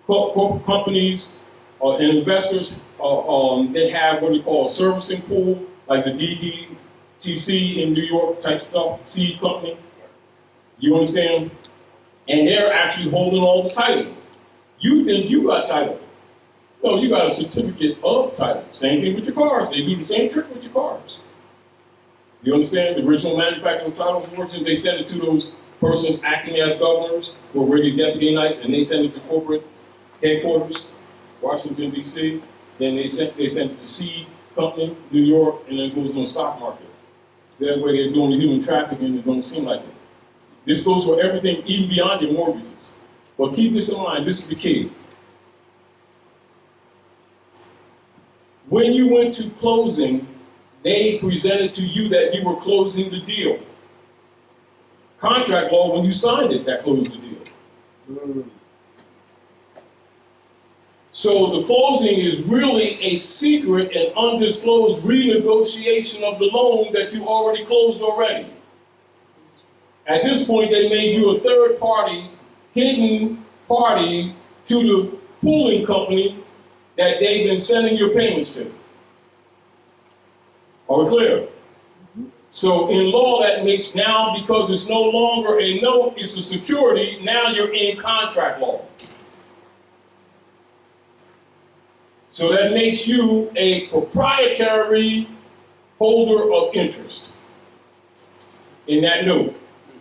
corporate companies and investors, they have what they call a servicing pool, like the DDTC in New York type stuff, seed company. You understand? And they're actually holding all the title. You think you got title. No, you got a certificate of title. Same thing with your cars. They do the same trick with your cars. You understand? The original manufacturer title fortune, they send it to those persons acting as governors who are really deputy knights, and they send it to corporate headquarters, Washington, D.C. Then they sent it to seed company, New York, and then it goes on the stock market. So that way they're doing the human trafficking, it don't seem like it. This goes for everything, even beyond your mortgages. But keep this in mind, this is the key. When you went to closing, they presented to you that you were closing the deal. Contract law, when you signed it, that closed the deal. So the closing is really a secret and undisclosed renegotiation of the loan that you already closed already. At this point, they made you a third party, hidden party to the pooling company that they've been sending your payments to. Are we clear? Mm-hmm. So in law, that makes now, because it's no longer a note, it's a security, now you're in contract law. So that makes you a proprietary holder of interest in that note,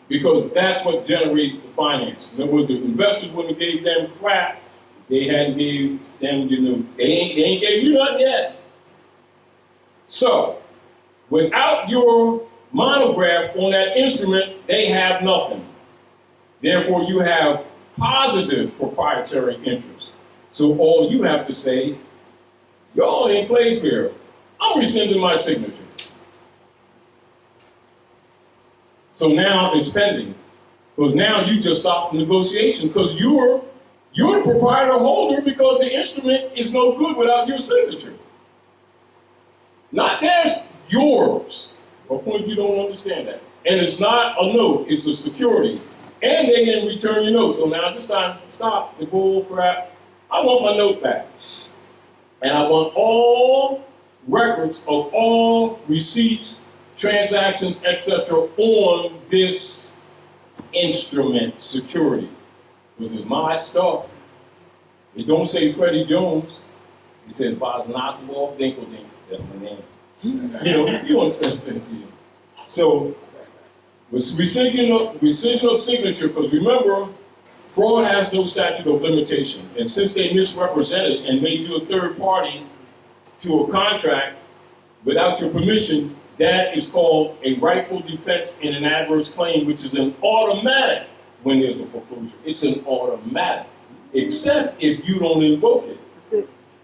because that's what generated the finance. In other words, the investors wouldn't have gave them crap. They hadn't gave them, they ain't gave you nothing yet. So, without your monograph on that instrument, they have nothing. Therefore, you have positive proprietary interest. So all you have to say, y'all ain't played fair. I'm rescinding my signature. So now it's pending. Because now you just stopped the negotiation because you're the proprietor holder because the instrument is no good without your signature. Not theirs, yours. What point you don't understand that? And it's not a note, it's a security. And they didn't return your note. So now this time, stop the bull crap. I want my note back. And I want all records of all receipts, transactions, etc. on this instrument security. This is my stuff. It don't say Freddie Jones. It says Bosnatwal Dinkeldink. That's my name. You understand what I'm saying to you. So, with rescission of signature, because remember, fraud has no statute of limitation. And since they misrepresented and made you a third party to a contract without your permission, that is called a rightful defense in an adverse claim, which is an automatic when there's a foreclosure. It's an automatic, except if you don't invoke it.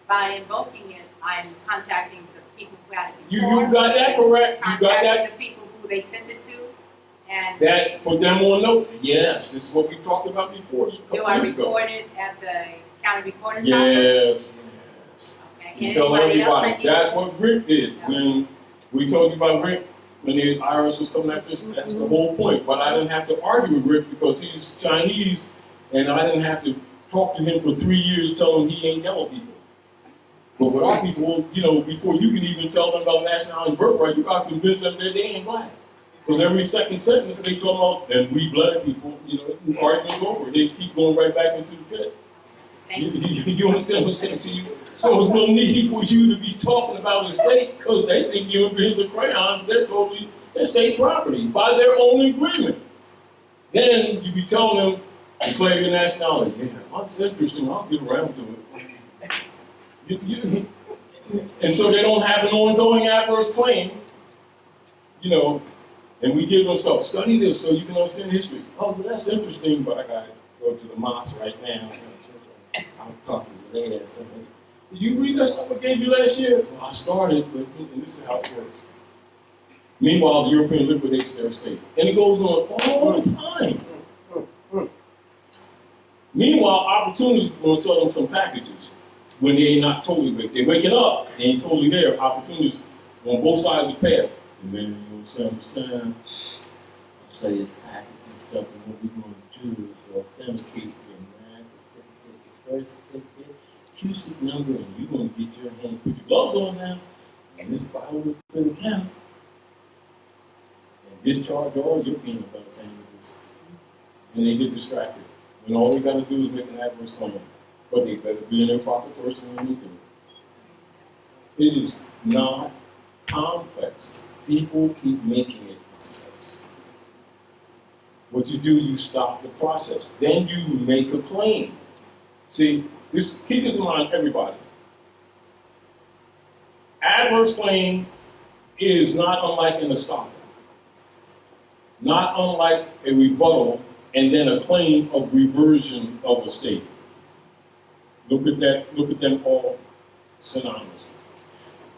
By invoking it, I'm contacting the people who had it before. You got that correct. You got that. Contacting the people who they sent it to, and That put them on notice. Yes, this is what we talked about before. do I report it at the county recorder's office? Yes, yes. Okay. You tell Anybody else everybody. I need? That's what Rick did Yeah. when we told you about Rick. When the IRS was coming after us, that's the whole point. But I didn't have to argue with Rick because he's Chinese, and I didn't have to talk to him for 3 years telling him he ain't yellow people. But with our people, you know, before you can even tell them about nationality and birthright, you got to convince them that they ain't black. Because every second sentence they talk about, and we black people, you know, the argument's over. They keep going right back into the pit. You understand what I'm saying to you? So there's no need for you to be talking about the state because they think you're bins of crayons. They're totally state property by their own agreement. Then you be telling them, declare your nationality. Yeah, that's interesting. I'll get around to it. And so they don't have an ongoing adverse claim, you know, and we give them stuff. Study this so you can understand history. Oh, well, that's interesting, but I got to go to the mosque right now. I'll talk to you later and stuff like that. Did you read that stuff I gave you last year? Well, I started, but this is how it works. Meanwhile, the European liquidates their estate. And it goes on all the time. Meanwhile, opportunities will sell them some packages when they ain't not totally waked. They're waking up, they ain't totally there. Opportunities on both sides of the path. And then you know, say it's packets and stuff, and what we're going to do is authenticate your marriage certificate, your birth certificate, Q-SIC number, and you're going to get your hand, put your gloves on now, and this Bible is for the count. And discharge all your peanut butter sandwiches. And they get distracted. When all they got to do is make an adverse claim. But they better be in their pocket first when they do. It is not complex. People keep making it complex. What you do, you stop the process. Then you make a claim. See, keep this in mind, everybody. Adverse claim is not unlike an estoppel. Not unlike a rebuttal and then a claim of reversion of estate. Look at them all synonymous.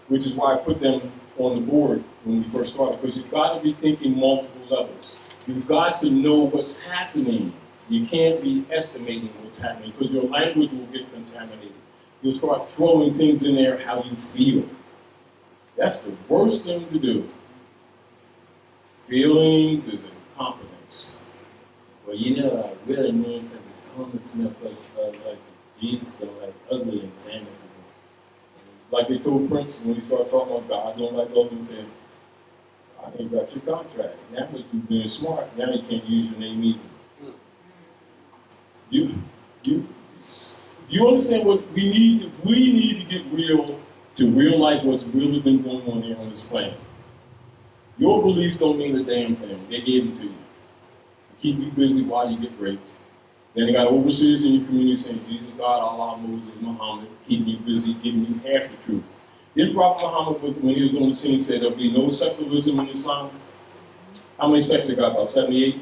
Which is why I put them on the board when we first started, because you've got to be thinking multiple levels. You've got to know what's happening. You can't be estimating what's happening, because your language will get contaminated. You'll start throwing things in there how you feel. That's the worst thing to do. Feelings is incompetence. Well, you know what I really mean, because it's homeless, you know, because like Jesus don't like ugly and sandwiches. Like they told Prince when he started talking about God don't like ugly, and said, I ain't got your contract. Now that you've been smart, now you can't use your name either. Do you understand what we need to? We need to get real to real life what's really been going on here on this planet. Your beliefs don't mean a damn thing. They gave them to you. Keep you busy while you get raped. Then they got overseers in your community saying, Jesus, God, Allah, Moses, Muhammad, keeping you busy, giving you half the truth. Then Prophet Muhammad, when he was on the scene, said there'll be no secularism in Islam. How many sects they got? About 78?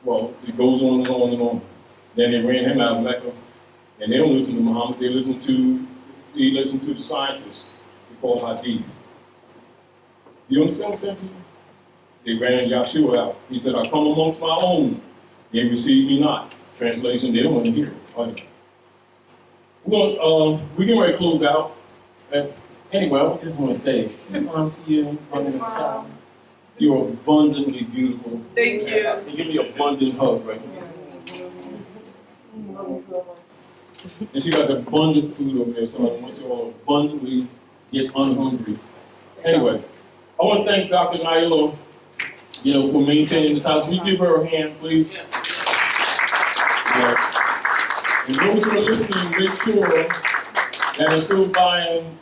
Well, it goes on and on and on. Then they ran him out of Mecca. And they don't listen to Muhammad, they listen to the scientists. They call Hadith. Do you understand what I'm saying? They ran Yahshua out. He said, I come amongst my own. They receive me not. Translation, they don't want to hear it. We're getting ready to close out. Anyway, I just want to say, Islam to you, Islam. You're abundantly beautiful. Thank you. Give me an abundant hug right now. And she got the abundant food over there, so I want you all abundantly get unhungry. Anyway, I want to thank Dr. Naila, for maintaining this house. Will you give her a hand, please? Yes. And those who are listening, make sure that they're still buying,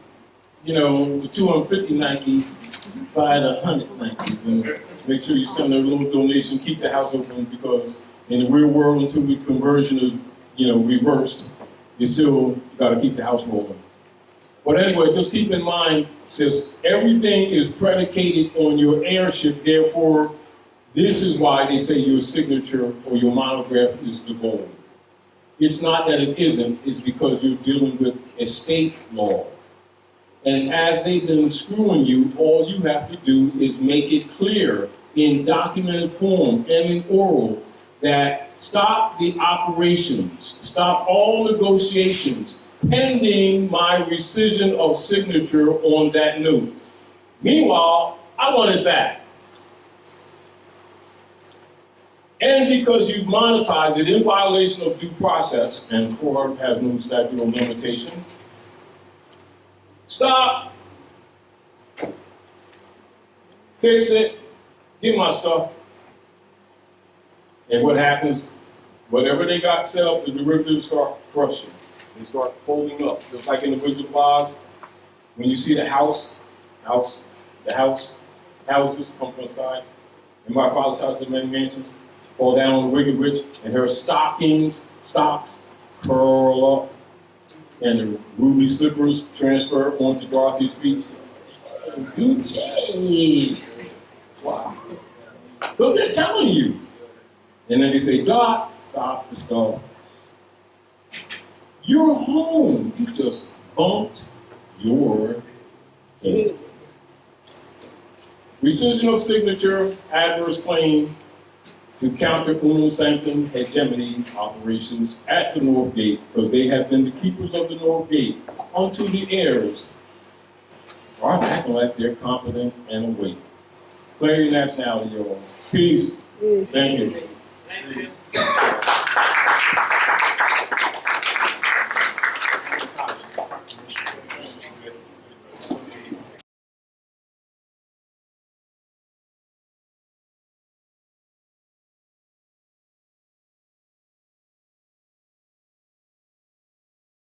the 250 Nikes buy the 100 blankets and make sure you send a little donation, keep the house open, because in the real world, until the conversion is, reversed, you still gotta keep the house rolling. But anyway, just keep in mind, sis, everything is predicated on your heirship, therefore, this is why they say your signature or your monograph is the goal. It's not that it isn't, it's because you're dealing with estate law. And as they've been screwing you, all you have to do is make it clear in documented form and in oral that stop the operations, stop all negotiations, pending my rescission of signature on that note. Meanwhile, I want it back. And because you monetize it in violation of due process, and fraud has no statute of limitation, stop, fix it, get my stuff. And what happens, whatever they got set up, the derivatives start crushing. They start folding up, just like in the Wizard of Oz. When you see the houses come from the sky. In my father's house, there many mansions, fall down on the wicked witch, and her stocks curl up, and the ruby slippers transfer onto Dorothy's feet. You changed. That's why. Because they're telling you. And then they say, Doc, stop the stuff. You're home. You just bumped your head. Rescission of signature, adverse claim to counter unum sanctum hegemony operations at the North Gate, because they have been the keepers of the North Gate, unto the heirs. Start acting like they're competent and awake. Declare your nationality, y'all. Peace. Thank you. Thank you.